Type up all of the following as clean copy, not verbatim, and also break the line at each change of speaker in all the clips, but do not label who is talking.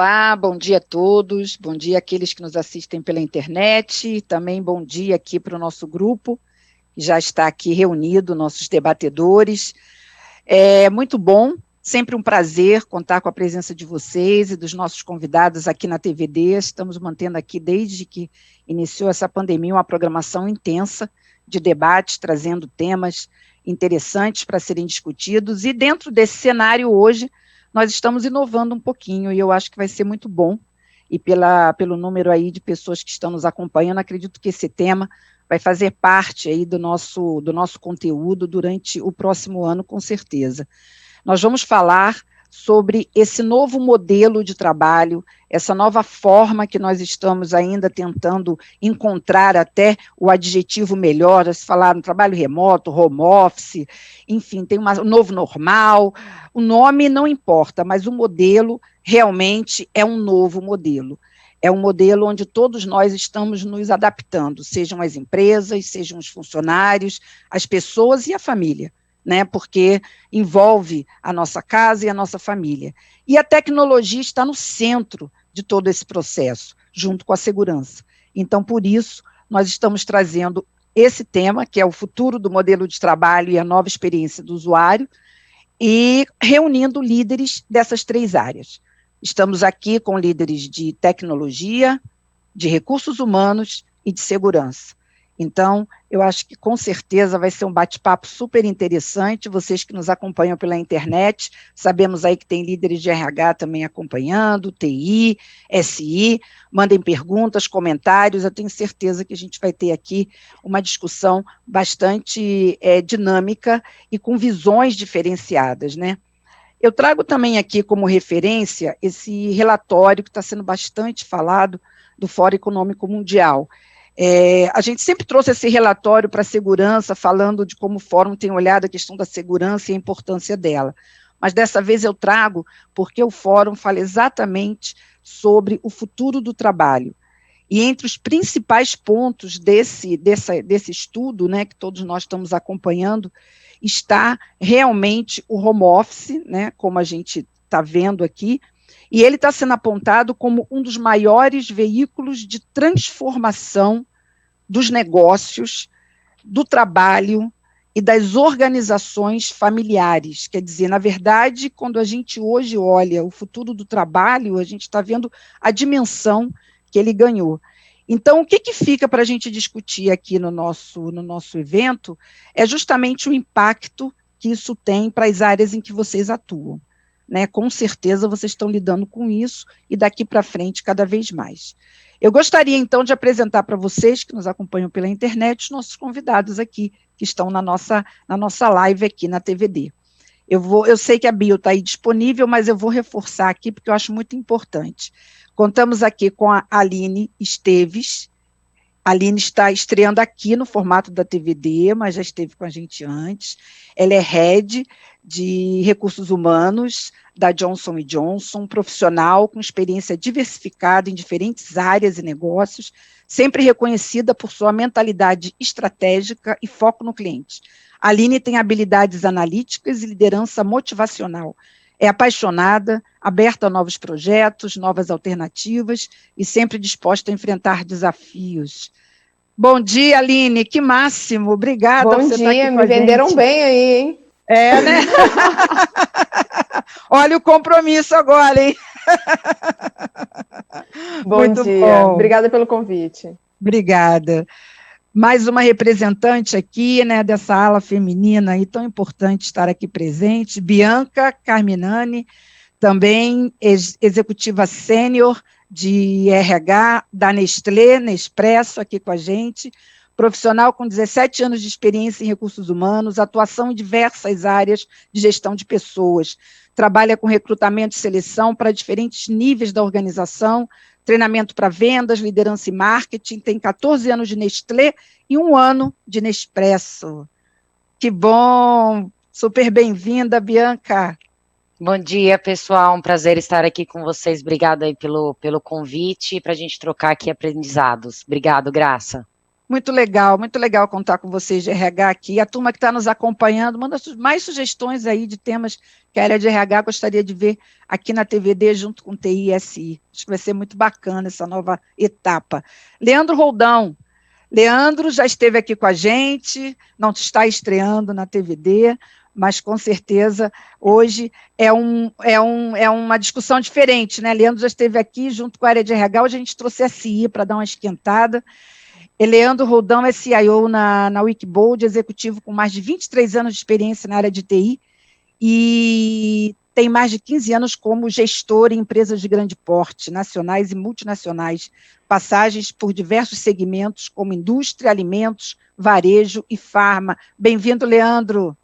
Olá, bom dia a todos, bom dia àqueles que nos assistem pela internet, e também bom dia aqui para o nosso grupo, que já está aqui reunido, nossos debatedores. É muito bom, sempre um prazer contar com a presença de vocês e dos nossos convidados aqui na TVD. Estamos mantendo aqui, desde que iniciou essa pandemia, uma programação intensa de debates, trazendo temas interessantes para serem discutidos, e dentro desse cenário hoje, nós estamos inovando um pouquinho, e eu acho que vai ser muito bom, e pelo número aí de pessoas que estão nos acompanhando, acredito que esse tema vai fazer parte aí do nosso conteúdo durante o próximo ano, com certeza. Nós vamos falar sobre esse novo modelo de trabalho, essa nova forma que nós estamos ainda tentando encontrar até o adjetivo melhor, se falar no trabalho remoto, home office, enfim, tem um novo normal, o nome não importa, mas o modelo realmente é um novo modelo. É um modelo onde todos nós estamos nos adaptando, sejam as empresas, sejam os funcionários, as pessoas e a família, né, porque envolve a nossa casa e a nossa família. E a tecnologia está no centro de todo esse processo, junto com a segurança. Então, por isso, nós estamos trazendo esse tema, que é o futuro do modelo de trabalho e a nova experiência do usuário, e reunindo líderes dessas três áreas. Estamos aqui com líderes de tecnologia, de recursos humanos e de segurança. Então, eu acho que com certeza vai ser um bate-papo super interessante. Vocês que nos acompanham pela internet, sabemos aí que tem líderes de RH também acompanhando, TI, SI, mandem perguntas, comentários, eu tenho certeza que a gente vai ter aqui uma discussão bastante dinâmica e com visões diferenciadas, né? Eu trago também aqui como referência esse relatório que está sendo bastante falado do Fórum Econômico Mundial. A gente sempre trouxe esse relatório para a segurança, falando de como o Fórum tem olhado a questão da segurança e a importância dela. Mas dessa vez eu trago porque o Fórum fala exatamente sobre o futuro do trabalho. E entre os principais pontos desse estudo, né, que todos nós estamos acompanhando, está realmente o home office, né, como a gente está vendo aqui, e ele está sendo apontado como um dos maiores veículos de transformação dos negócios, do trabalho e das organizações familiares. Quer dizer, na verdade, quando a gente hoje olha o futuro do trabalho, a gente está vendo a dimensão que ele ganhou. Então, o que fica para a gente discutir aqui no nosso evento é justamente o impacto que isso tem para as áreas em que vocês atuam. Né? Com certeza vocês estão lidando com isso e daqui para frente cada vez mais. Eu gostaria, então, de apresentar para vocês que nos acompanham pela internet os nossos convidados aqui, que estão na nossa live aqui na TVD. Eu sei que a bio está aí disponível, mas eu vou reforçar aqui, porque eu acho muito importante. Contamos aqui com a Aline Esteves. A Aline está estreando aqui no formato da TVD, mas já esteve com a gente antes. Ela é head de recursos humanos da Johnson & Johnson, profissional com experiência diversificada em diferentes áreas e negócios, sempre reconhecida por sua mentalidade estratégica e foco no cliente. A Aline tem habilidades analíticas e liderança motivacional. É apaixonada, aberta a novos projetos, novas alternativas e sempre disposta a enfrentar desafios. Bom dia, Aline, que máximo, obrigada por você estar aqui com a gente.
Bom dia, me venderam bem aí, hein?
É, né? Olha o compromisso agora, hein?
Bom dia, obrigada pelo convite.
Obrigada. Mais uma representante aqui, né, dessa ala feminina aí tão importante estar aqui presente, Bianca Carminani, também executiva sênior de RH da Nestlé, Nespresso, aqui com a gente, profissional com 17 anos de experiência em recursos humanos, atuação em diversas áreas de gestão de pessoas, trabalha com recrutamento e seleção para diferentes níveis da organização, treinamento para vendas, liderança e marketing, tem 14 anos de Nestlé e 1 ano de Nespresso. Que bom! Super bem-vinda, Bianca.
Bom dia, pessoal, um prazer estar aqui com vocês, obrigada aí pelo convite, para a gente trocar aqui aprendizados. Obrigado, Graça.
Muito legal contar com vocês de RH aqui. A turma que está nos acompanhando, manda mais sugestões aí de temas que a área de RH gostaria de ver aqui na TVD, junto com TI e SI. Acho que vai ser muito bacana essa nova etapa. Leandro Roldão. Leandro já esteve aqui com a gente, não está estreando na TVD, mas com certeza hoje é uma discussão diferente, né? Leandro já esteve aqui junto com a área de RH, hoje a gente trouxe a SI para dar uma esquentada. Leandro Roldão é CIO na Wikibold, executivo com mais de 23 anos de experiência na área de TI e tem mais de 15 anos como gestor em empresas de grande porte, nacionais e multinacionais, passagens por diversos segmentos como indústria, alimentos, varejo e farma. Bem-vindo, Leandro.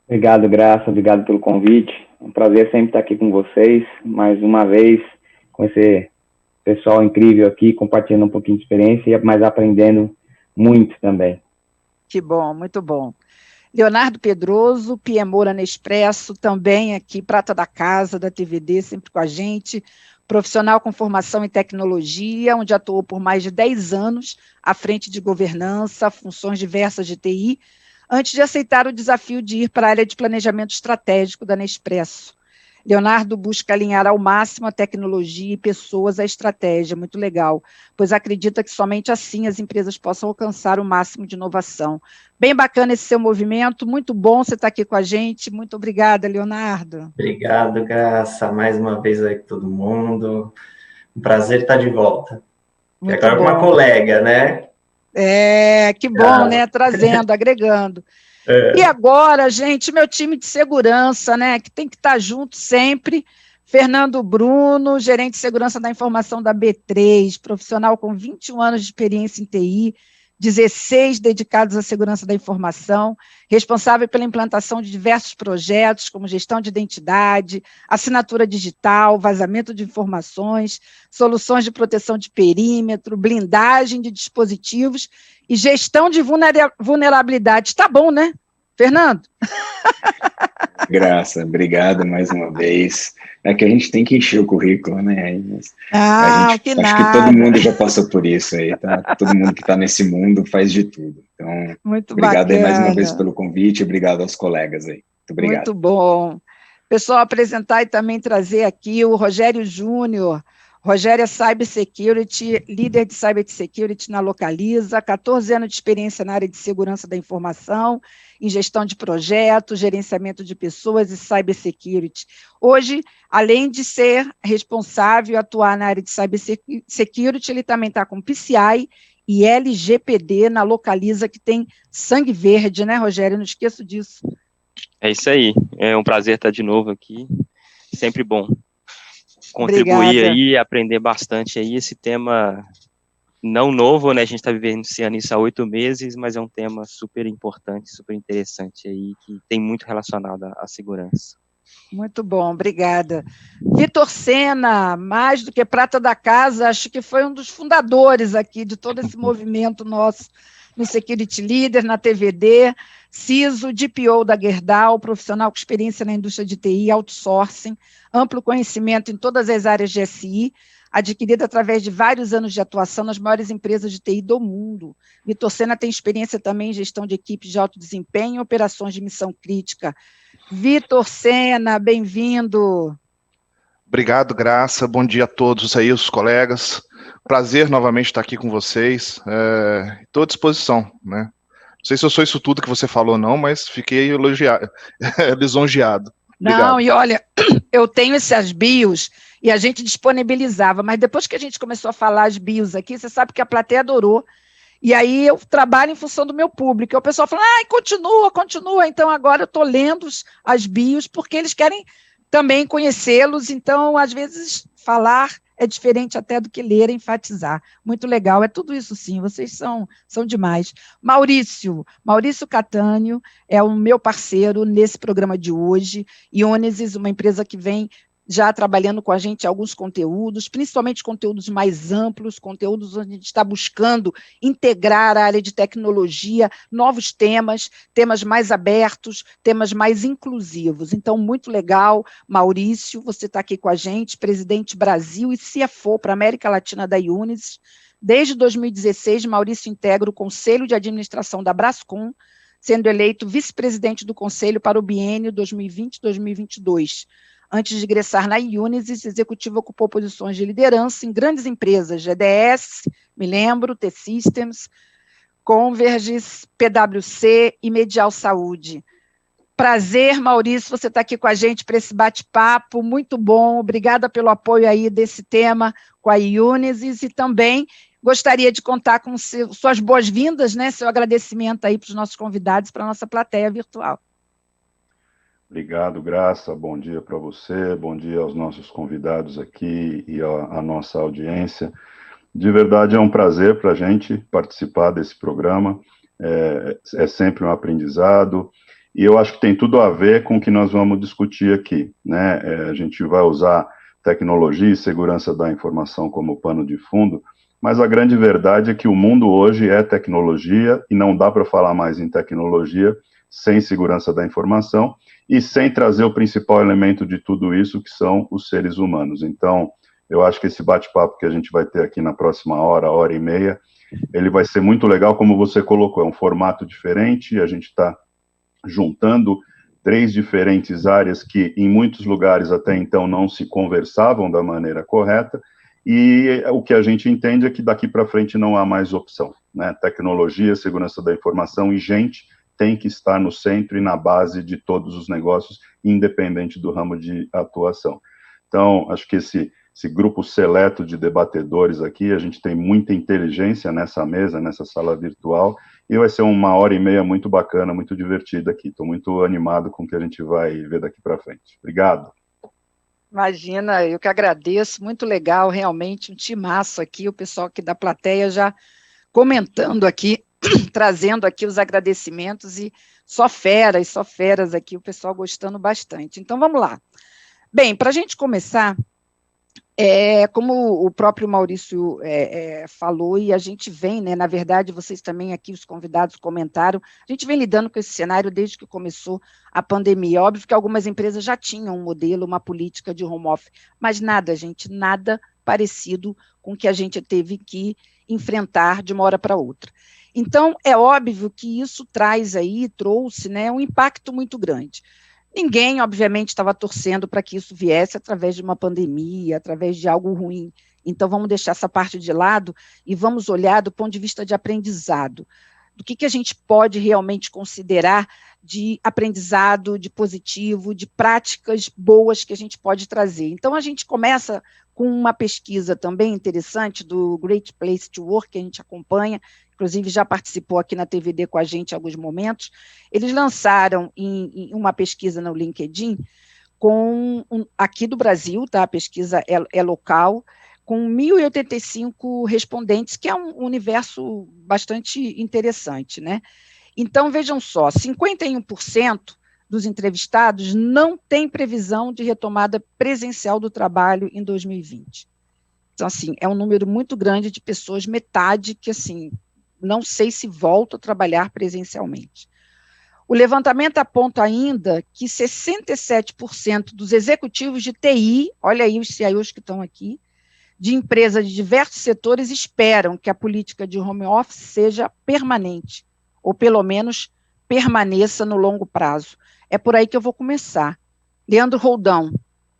Obrigado, Graça, obrigado pelo convite. É um prazer sempre estar aqui com vocês, mais uma vez, com esse pessoal incrível aqui, compartilhando um pouquinho de experiência, mas aprendendo muito também.
Que bom, muito bom. Leonardo Pedroso, PMO na Nespresso, também aqui, prata da casa, da TVD, sempre com a gente, profissional com formação em tecnologia, onde atuou por mais de 10 anos à frente de governança, funções diversas de TI, antes de aceitar o desafio de ir para a área de planejamento estratégico da Nespresso. Leonardo busca alinhar ao máximo a tecnologia e pessoas à estratégia, muito legal, pois acredita que somente assim as empresas possam alcançar o máximo de inovação. Bem bacana esse seu movimento, muito bom você estar aqui com a gente, muito obrigada, Leonardo.
Obrigado, Graça, mais uma vez aí com todo mundo, um prazer estar de volta.
Muito
e agora
bom.
Com uma colega, né?
Que bom, né, trazendo, agregando. E agora, gente, meu time de segurança, né, que tem que estar junto sempre, Fernando Bruno, gerente de segurança da informação da B3, profissional com 21 anos de experiência em TI, 16 dedicados à segurança da informação, responsável pela implantação de diversos projetos, como gestão de identidade, assinatura digital, vazamento de informações, soluções de proteção de perímetro, blindagem de dispositivos e gestão de vulnerabilidade. Tá bom, né, Fernando?
Graça, obrigado mais uma vez. É que a gente tem que encher o currículo, né?
Acho
que todo mundo já passou por isso aí, tá? Todo mundo que está nesse mundo faz de tudo. Então,
muito
obrigado
bacana.
aí mais uma vez pelo convite, obrigado aos colegas aí. Muito obrigado.
Muito bom. Pessoal, apresentar e também trazer aqui o Rogério Júnior. Rogério é Cybersecurity, líder de Cybersecurity na Localiza, 14 anos de experiência na área de segurança da informação, em gestão de projetos, gerenciamento de pessoas e Cybersecurity. Hoje, além de ser responsável e atuar na área de Cybersecurity, ele também está com PCI e LGPD na Localiza, que tem sangue verde, né, Rogério? Eu não esqueço disso.
É isso aí, é um prazer estar de novo aqui, sempre bom contribuir. Obrigada. Aí, aprender bastante aí, esse tema não novo, né, a gente está vivenciando isso há 8 meses, mas é um tema super importante, super interessante aí, que tem muito relacionado à segurança.
Muito bom, obrigada. Vitor Sena, mais do que prata da casa, acho que foi um dos fundadores aqui de todo esse movimento nosso no Security Leader, na TVD, CISO, DPO da Gerdau, profissional com experiência na indústria de TI, outsourcing, amplo conhecimento em todas as áreas de SI, adquirido através de vários anos de atuação nas maiores empresas de TI do mundo. Vitor Sena tem experiência também em gestão de equipes de alto desempenho e operações de missão crítica. Vitor Sena, bem-vindo.
Obrigado, Graça. Bom dia a todos aí, os colegas. Prazer novamente estar aqui com vocês. Estou à disposição, né? Não sei se eu sou isso tudo que você falou, não, mas fiquei lisonjeado. Obrigado.
Não, e olha, eu tenho essas bios e a gente disponibilizava, mas depois que a gente começou a falar as bios aqui, você sabe que a plateia adorou. E aí eu trabalho em função do meu público. E o pessoal fala, continua. Então agora eu estou lendo as bios, porque eles querem também conhecê-los. Então, às vezes, falar é diferente até do que ler e enfatizar. Muito legal, é tudo isso sim, vocês são demais. Maurício Catânio é o meu parceiro nesse programa de hoje. Iônesis, uma empresa que vem já trabalhando com a gente alguns conteúdos, principalmente conteúdos mais amplos, conteúdos onde a gente está buscando integrar a área de tecnologia, novos temas mais abertos, temas mais inclusivos. Então, muito legal, Maurício, você está aqui com a gente, presidente Brasil e CFO para a América Latina da Iônesis, Desde 2016, Maurício integra o Conselho de Administração da Brascom, sendo eleito vice-presidente do Conselho para o biênio 2020-2022. Antes de ingressar na Unisys, executivo ocupou posições de liderança em grandes empresas, GDS, me lembro, T-Systems, Convergys, PwC e Medial Saúde. Prazer, Maurício, você está aqui com a gente para esse bate-papo, muito bom, obrigada pelo apoio aí desse tema com a Unisys, e também gostaria de contar com suas boas-vindas, né, seu agradecimento aí para os nossos convidados, para a nossa plateia virtual.
Obrigado, Graça, bom dia para você, bom dia aos nossos convidados aqui e à nossa audiência. De verdade é um prazer para a gente participar desse programa, é sempre um aprendizado, e eu acho que tem tudo a ver com o que nós vamos discutir aqui, né? A gente vai usar tecnologia e segurança da informação como pano de fundo, mas a grande verdade é que o mundo hoje é tecnologia, e não dá para falar mais em tecnologia sem segurança da informação, e sem trazer o principal elemento de tudo isso, que são os seres humanos. Então, eu acho que esse bate-papo que a gente vai ter aqui na próxima hora e meia, ele vai ser muito legal, como você colocou, é um formato diferente, a gente está juntando 3 diferentes áreas que, em muitos lugares, até então, não se conversavam da maneira correta, e o que a gente entende é que daqui para frente não há mais opção, né? Tecnologia, segurança da informação e gente tem que estar no centro e na base de todos os negócios, independente do ramo de atuação. Então, acho que esse grupo seleto de debatedores aqui, a gente tem muita inteligência nessa mesa, nessa sala virtual, e vai ser 1h30 muito bacana, muito divertida aqui. Estou muito animado com o que a gente vai ver daqui para frente. Obrigado.
Imagina, eu que agradeço, muito legal, realmente, um timaço aqui, o pessoal aqui da plateia já comentando aqui, trazendo aqui os agradecimentos, e só feras aqui, o pessoal gostando bastante. Então, vamos lá. Bem, para a gente começar, como o próprio Maurício falou, e a gente vem, né, na verdade, vocês também aqui, os convidados comentaram, a gente vem lidando com esse cenário desde que começou a pandemia. Óbvio que algumas empresas já tinham um modelo, uma política de home office, mas nada, gente, nada parecido com o que a gente teve que enfrentar de uma hora para outra. Então, é óbvio que isso trouxe, né, um impacto muito grande. Ninguém, obviamente, estava torcendo para que isso viesse através de uma pandemia, através de algo ruim. Então, vamos deixar essa parte de lado e vamos olhar do ponto de vista de aprendizado. Do que a gente pode realmente considerar de aprendizado, de positivo, de práticas boas que a gente pode trazer. Então, a gente começa com uma pesquisa também interessante do Great Place to Work, que a gente acompanha, inclusive já participou aqui na TVD com a gente em alguns momentos. Eles lançaram em uma pesquisa no LinkedIn, aqui do Brasil, tá? A pesquisa é local, com 1.085 respondentes, que é um universo bastante interessante, né? Então, vejam só, 51% dos entrevistados não tem previsão de retomada presencial do trabalho em 2020. Então, assim, é um número muito grande de pessoas, metade que, assim, não sei se volta a trabalhar presencialmente. O levantamento aponta ainda que 67% dos executivos de TI, olha aí os CIOs que estão aqui, de empresas de diversos setores esperam que a política de home office seja permanente, ou pelo menos permaneça no longo prazo. É por aí que eu vou começar. Leandro Roldão,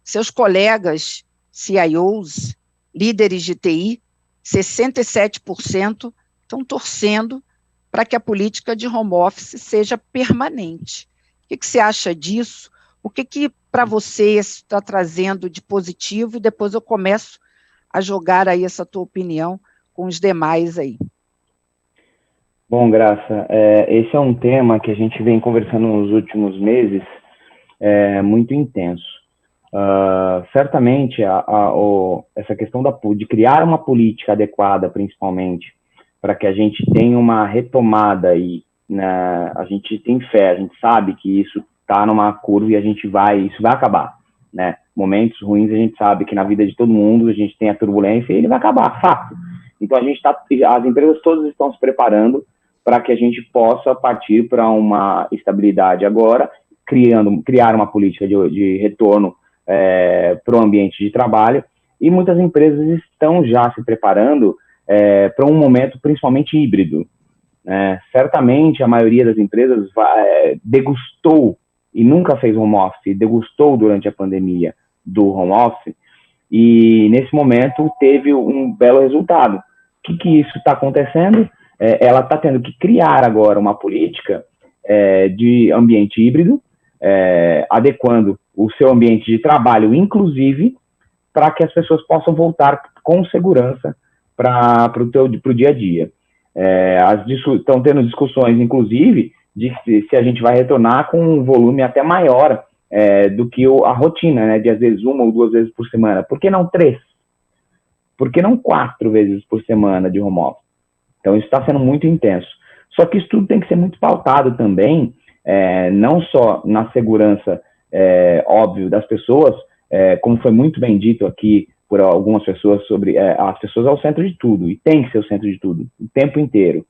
seus colegas CIOs, líderes de TI, 67% estão torcendo para que a política de home office seja permanente. O que você acha disso? O que para você está trazendo de positivo? E depois eu começo a jogar aí essa tua opinião com os demais aí.
Bom, Graça, esse é um tema que a gente vem conversando nos últimos meses, muito intenso. Certamente, essa questão de criar uma política adequada, principalmente, para que a gente tenha uma retomada e a gente tem fé, a gente sabe que isso está numa curva e isso vai acabar, né? Momentos ruins a gente sabe que na vida de todo mundo a gente tem a turbulência e ele vai acabar, fato. Então as empresas todas estão se preparando para que a gente possa partir para uma estabilidade agora, criar uma política de retorno para o ambiente de trabalho, e muitas empresas estão já se preparando para um momento principalmente híbrido. Certamente a maioria das empresas degustou, e nunca fez home office, degustou durante a pandemia do home office, e nesse momento teve um belo resultado. O que isso está acontecendo? Ela está tendo que criar agora uma política de ambiente híbrido, adequando o seu ambiente de trabalho, inclusive, para que as pessoas possam voltar com segurança para o dia a dia. Estão tendo discussões, inclusive, de se a gente vai retornar com um volume até maior do que a rotina, né, de às vezes 1 ou 2 vezes por semana. Por que não 3? Por que não 4 vezes por semana de home office? Então, isso está sendo muito intenso. Só que isso tudo tem que ser muito pautado também, não só na segurança, óbvio, das pessoas, como foi muito bem dito aqui por algumas pessoas, sobre as pessoas ao centro de tudo, e tem que ser o centro de tudo, o tempo inteiro.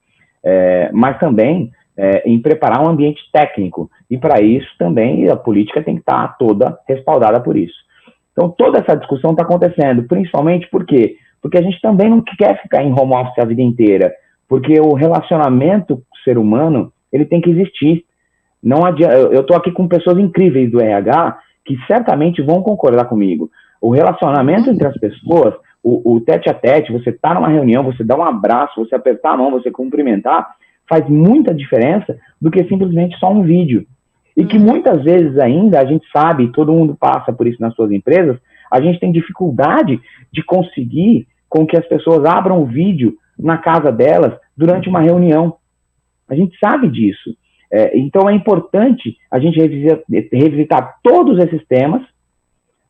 Mas também em preparar um ambiente técnico, e para isso também a política tem que estar toda respaldada por isso. Então, toda essa discussão está acontecendo, principalmente por quê? Porque a gente também não quer ficar em home office a vida inteira, porque o relacionamento com o ser humano, ele tem que existir. Não adianta, eu estou aqui com pessoas incríveis do RH, que certamente vão concordar comigo. O relacionamento entre as pessoas, o tete-a-tete, você está numa reunião, você dá um abraço, você apertar a mão, você cumprimentar, faz muita diferença do que simplesmente só um vídeo. E que muitas vezes ainda, a gente sabe, todo mundo passa por isso nas suas empresas, a gente tem dificuldade de conseguir com que as pessoas abram o vídeo na casa delas durante uma reunião. A gente sabe disso. Então é importante a gente revisitar todos esses temas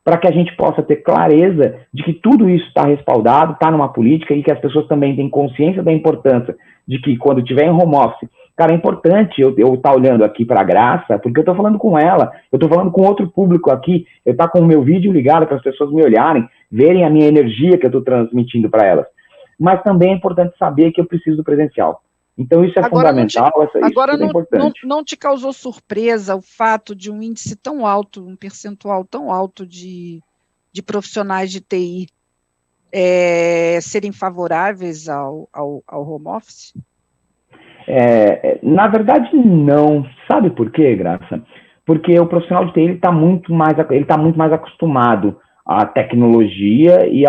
para que a gente possa ter clareza de que tudo isso está respaldado, está numa política, e que as pessoas também têm consciência da importância de que quando tiver em home office, cara, é importante eu estar olhando aqui para a Graça, porque eu estou falando com ela, eu estou falando com outro público aqui, eu estou com o meu vídeo ligado para as pessoas me olharem, verem a minha energia que eu estou transmitindo para elas. Mas também é importante saber que eu preciso do presencial. Então isso é fundamental,
agora
isso é importante.
Não te causou surpresa o fato de um índice tão alto, um percentual tão alto de profissionais de TI serem favoráveis ao home office?
Na verdade, não. Sabe por quê, Graça? Porque o profissional de TI ele está muito mais acostumado à tecnologia e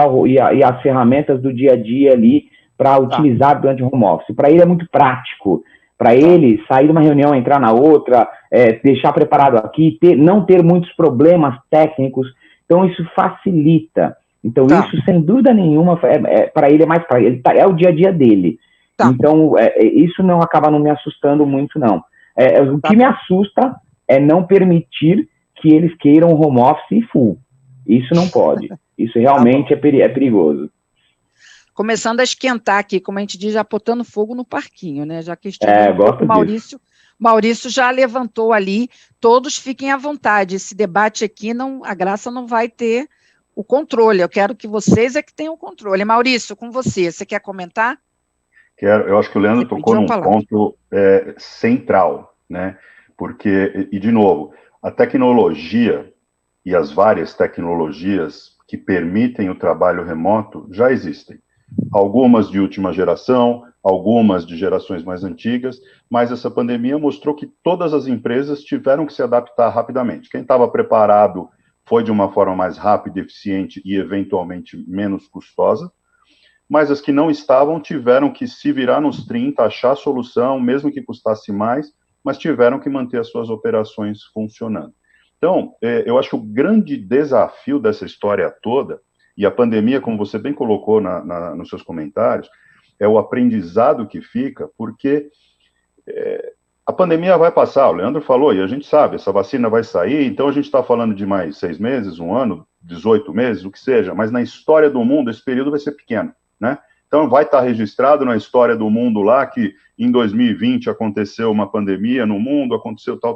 às ferramentas do dia a dia ali para utilizar durante o home office. Para ele é muito prático. Para ele, sair de uma reunião, entrar na outra, deixar preparado aqui, não ter muitos problemas técnicos. Então, isso facilita. Então, isso, sem dúvida nenhuma, para ele é mais prático. É o dia a dia dele. Então, isso não acaba não me assustando muito, não. O que me assusta é não permitir que eles queiram home office full. Isso não pode. Isso realmente é perigoso.
Começando a esquentar aqui, como a gente diz, já botando fogo no parquinho, né? Já que
gosto
disso. Maurício já levantou ali, todos fiquem à vontade. Esse debate aqui, a Graça não vai ter o controle. Eu quero que vocês que tenham o controle. Maurício, com você quer comentar?
Quero. Eu acho que o Leandro tocou num ponto central, né? Porque, e de novo, a tecnologia e as várias tecnologias que permitem o trabalho remoto já existem. Algumas de última geração, algumas de gerações mais antigas, mas essa pandemia mostrou que todas as empresas tiveram que se adaptar rapidamente. Quem estava preparado foi de uma forma mais rápida, eficiente e, eventualmente, menos custosa, mas as que não estavam tiveram que se virar nos 30, achar solução, mesmo que custasse mais, mas tiveram que manter as suas operações funcionando. Então, eu acho que o grande desafio dessa história toda, e a pandemia, como você bem colocou nos seus comentários, é o aprendizado que fica, porque a pandemia vai passar, o Leandro falou, e a gente sabe, essa vacina vai sair, então a gente está falando de mais 6 meses, 1 ano, 18 meses, o que seja, mas na história do mundo esse período vai ser pequeno, né? Então vai estar registrado na história do mundo lá que em 2020 aconteceu uma pandemia no mundo, aconteceu tal,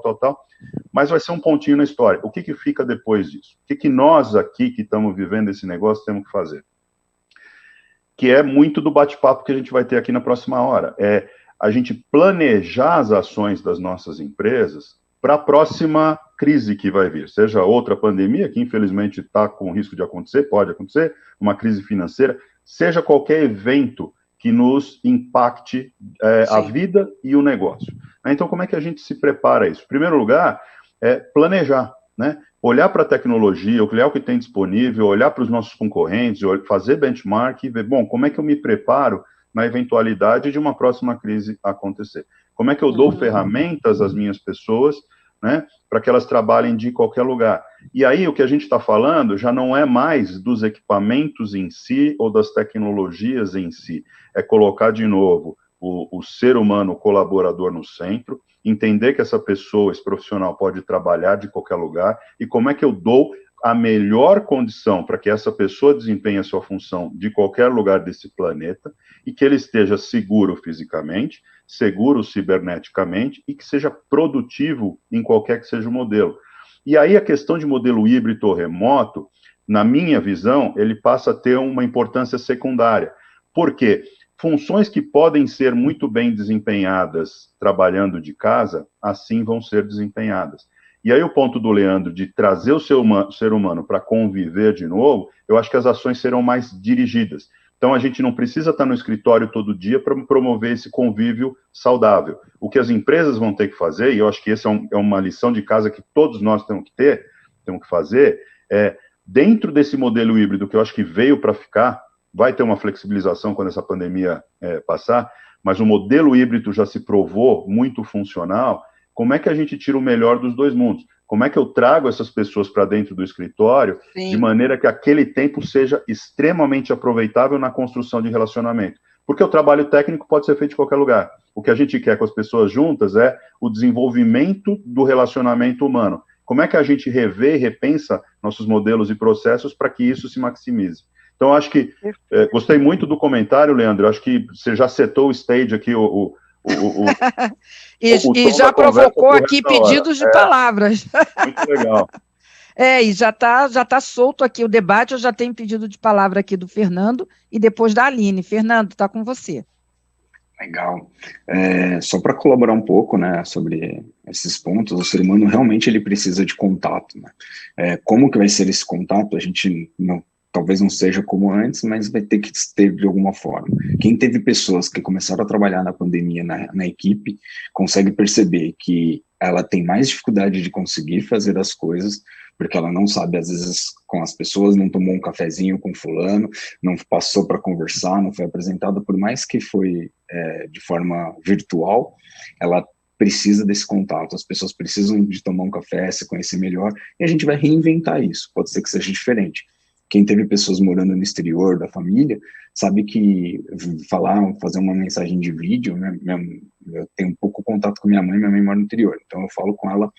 mas vai ser um pontinho na história. O que fica depois disso? O que nós aqui que estamos vivendo esse negócio temos que fazer? Que é muito do bate-papo que a gente vai ter aqui na próxima hora. É a gente planejar as ações das nossas empresas para a próxima crise que vai vir, seja outra pandemia, que infelizmente está com risco de acontecer, pode acontecer, uma crise financeira, seja qualquer evento que nos impacte a vida e o negócio. Então, como é que a gente se prepara a isso? Em primeiro lugar, é planejar, né? Olhar para a tecnologia, olhar o que tem disponível, olhar para os nossos concorrentes, fazer benchmark e ver, bom, como é que eu me preparo na eventualidade de uma próxima crise acontecer? Como é que eu dou ferramentas às minhas pessoas, né, para que elas trabalhem de qualquer lugar? E aí, o que a gente está falando já não é mais dos equipamentos em si ou das tecnologias em si, é colocar de novo o ser humano colaborador no centro, entender que essa pessoa, esse profissional pode trabalhar de qualquer lugar, e como é que eu dou a melhor condição para que essa pessoa desempenhe a sua função de qualquer lugar desse planeta, e que ele esteja seguro fisicamente, seguro ciberneticamente, e que seja produtivo em qualquer que seja o modelo. E aí a questão de modelo híbrido ou remoto, na minha visão, ele passa a ter uma importância secundária. Por quê? Funções que podem ser muito bem desempenhadas trabalhando de casa, assim vão ser desempenhadas. E aí o ponto do Leandro de trazer o ser humano para conviver de novo, eu acho que as ações serão mais dirigidas. Então a gente não precisa estar no escritório todo dia para promover esse convívio saudável. O que as empresas vão ter que fazer, e eu acho que essa é uma lição de casa que todos nós temos que fazer, dentro desse modelo híbrido que eu acho que veio para ficar, vai ter uma flexibilização quando essa pandemia passar, mas o modelo híbrido já se provou muito funcional. Como é que a gente tira o melhor dos dois mundos? Como é que eu trago essas pessoas para dentro do escritório de maneira que aquele tempo seja extremamente aproveitável na construção de relacionamento? Porque o trabalho técnico pode ser feito em qualquer lugar. O que a gente quer com as pessoas juntas é o desenvolvimento do relacionamento humano. Como é que a gente revê e repensa nossos modelos e processos para que isso se maximize? Então, acho que gostei muito do comentário, Leandro. Acho que você já setou o stage aqui,
e já provocou aqui pedidos de palavras.
Muito legal.
E já tá solto aqui o debate. Eu já tenho pedido de palavra aqui do Fernando e depois da Aline. Fernando, está com você.
Legal. Só para colaborar um pouco, né, sobre esses pontos, o ser humano realmente ele precisa de contato, né? Como que vai ser esse contato? A gente talvez não seja como antes, mas vai ter que ter de alguma forma. Quem teve pessoas que começaram a trabalhar na pandemia na equipe, consegue perceber que ela tem mais dificuldade de conseguir fazer as coisas, porque ela não sabe, às vezes, com as pessoas, não tomou um cafezinho com fulano, não passou para conversar, não foi apresentada, por mais que foi de forma virtual, ela precisa desse contato, as pessoas precisam de tomar um café, se conhecer melhor, e a gente vai reinventar isso, pode ser que seja diferente. Quem teve pessoas morando no exterior da família, sabe que fazer uma mensagem de vídeo, né, eu tenho um pouco contato com minha mãe mora no interior, então eu falo com ela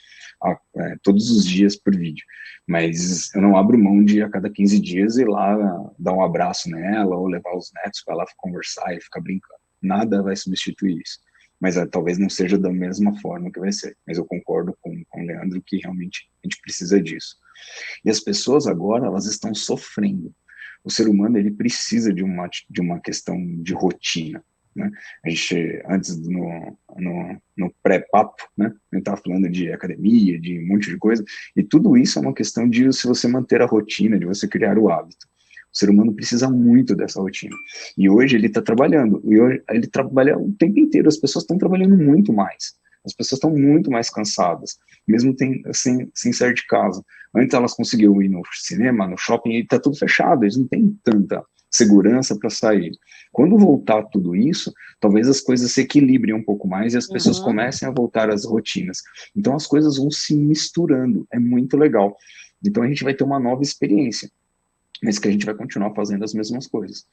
todos os dias por vídeo, mas eu não abro mão de a cada 15 dias ir lá dar um abraço nela, ou levar os netos para lá conversar e ficar brincando. Nada vai substituir isso, mas talvez não seja da mesma forma que vai ser, mas eu concordo com o Leandro que realmente a gente precisa disso. E as pessoas agora, elas estão sofrendo. O ser humano, ele precisa de uma questão de rotina, né? A gente, antes, no pré-papo, né, a gente estava falando de academia, de um monte de coisa, e tudo isso é uma questão de se você manter a rotina, de você criar o hábito. O ser humano precisa muito dessa rotina. E hoje ele está trabalhando, e hoje ele trabalha o tempo inteiro, as pessoas estão trabalhando muito mais. As pessoas estão muito mais cansadas, mesmo sem sair de casa. Antes elas conseguiam ir no cinema, no shopping, e está tudo fechado, eles não têm tanta segurança para sair. Quando voltar tudo isso, talvez as coisas se equilibrem um pouco mais e as pessoas comecem a voltar às rotinas. Então as coisas vão se misturando, é muito legal. Então a gente vai ter uma nova experiência, mas que a gente vai continuar fazendo as mesmas coisas.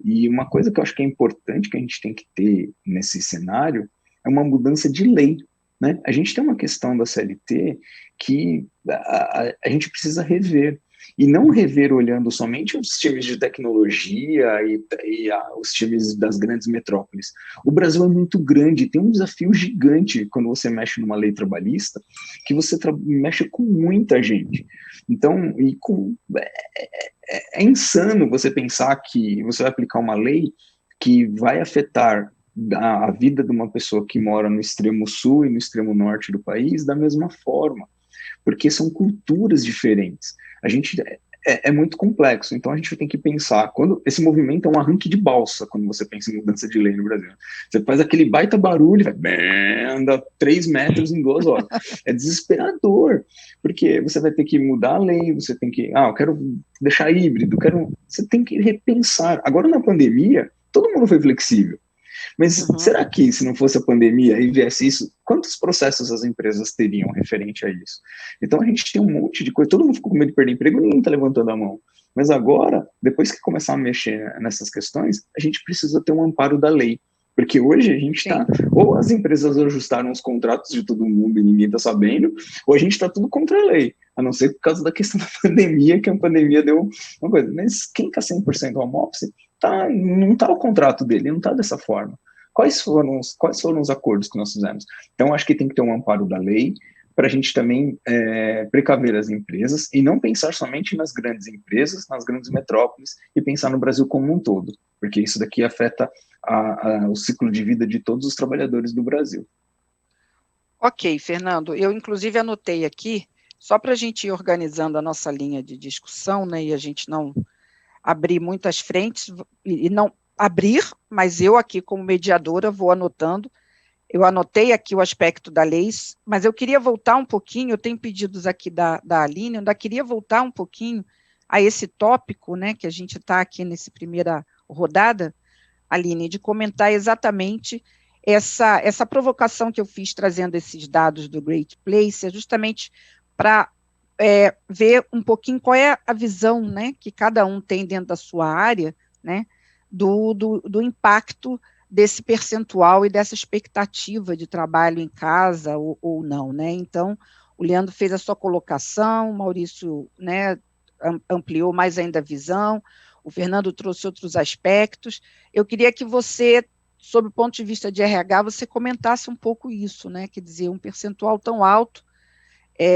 E uma coisa que eu acho que é importante que a gente tem que ter nesse cenário é uma mudança de lei, né? A gente tem uma questão da CLT que a gente precisa rever, e não rever olhando somente os times de tecnologia e os times das grandes metrópoles. O Brasil é muito grande, tem um desafio gigante quando você mexe numa lei trabalhista, que você mexe com muita gente. Então, é insano você pensar que você vai aplicar uma lei que vai afetar a vida de uma pessoa que mora no extremo sul e no extremo norte do país da mesma forma, porque são culturas diferentes. A gente é muito complexo. Então a gente tem que pensar, quando esse movimento é um arranque de balsa, quando você pensa em mudança de lei no Brasil. Você faz aquele baita barulho, anda 3 metros em 2 horas. É desesperador, porque você vai ter que mudar a lei, você tem que, eu quero deixar híbrido, você tem que repensar. Agora na pandemia, todo mundo foi flexível. Mas será que, se não fosse a pandemia e viesse isso, quantos processos as empresas teriam referente a isso? Então, a gente tem um monte de coisa, todo mundo ficou com medo de perder emprego, ninguém está levantando a mão. Mas agora, depois que começar a mexer nessas questões, a gente precisa ter um amparo da lei. Porque hoje a gente está, ou as empresas ajustaram os contratos de todo mundo e ninguém está sabendo, ou a gente está tudo contra a lei. A não ser por causa da questão da pandemia, que a pandemia deu uma coisa. Mas quem está 100% home office, não está o contrato dele, não está dessa forma. Quais foram os acordos que nós fizemos? Então, acho que tem que ter um amparo da lei, para a gente também precaver as empresas e não pensar somente nas grandes empresas, nas grandes metrópoles, e pensar no Brasil como um todo, porque isso daqui afeta o ciclo de vida de todos os trabalhadores do Brasil.
Ok, Fernando, eu inclusive anotei aqui, só para a gente ir organizando a nossa linha de discussão, né, e a gente não abrir muitas frentes, e não abrir, mas eu aqui como mediadora vou anotando. Eu anotei aqui o aspecto da lei, mas eu queria voltar um pouquinho, eu tenho pedidos aqui da Aline, eu ainda queria voltar um pouquinho a esse tópico, né, que a gente está aqui nessa primeira rodada, Aline, de comentar exatamente essa provocação que eu fiz trazendo esses dados do Great Place, justamente para ver um pouquinho qual é a visão, né, que cada um tem dentro da sua área, né, do impacto desse percentual e dessa expectativa de trabalho em casa ou não, né? Então, o Leandro fez a sua colocação, o Maurício, né, ampliou mais ainda a visão, o Fernando trouxe outros aspectos. Eu queria que você, sob o ponto de vista de RH, você comentasse um pouco isso, né? Quer dizer, um percentual tão alto,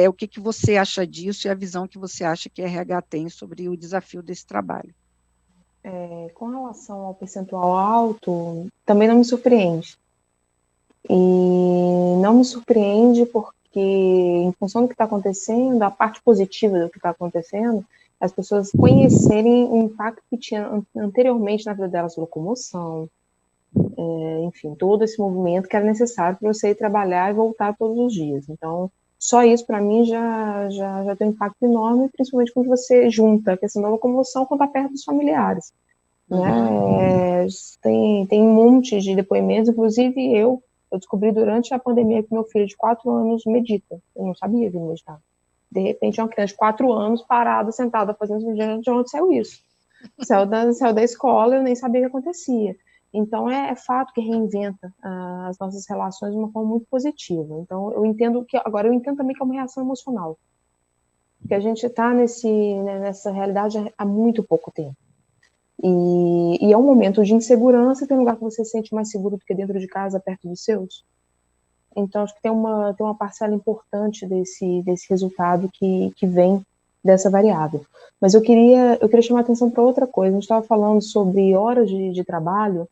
o que você acha disso e a visão que você acha que a RH tem sobre o desafio desse trabalho?
Com relação ao percentual alto, também não me surpreende. E não me surpreende porque, em função do que está acontecendo, a parte positiva do que está acontecendo, as pessoas conhecerem o impacto que tinha anteriormente na vida delas, locomoção, enfim, todo esse movimento que era necessário para você ir trabalhar e voltar todos os dias. Então, só isso, para mim, já tem um impacto enorme, principalmente quando você junta a questão da locomoção quando está perto dos familiares. Né? Tem um monte de depoimentos, inclusive eu descobri durante a pandemia que meu filho de 4 anos medita. Eu não sabia que ele meditava. De repente, é uma criança de 4 anos parada, sentada, fazendo de onde saiu isso? Saiu da escola, eu nem sabia o que acontecia. Então, é fato que reinventa as nossas relações de uma forma muito positiva. Então, eu entendo também que é uma reação emocional. Porque a gente está nessa realidade há muito pouco tempo. E é um momento de insegurança, tem um lugar que você se sente mais seguro do que dentro de casa, perto dos seus. Então, acho que tem uma parcela importante desse resultado que vem dessa variável. Mas eu queria chamar a atenção para outra coisa. A gente estava falando sobre horas de trabalho,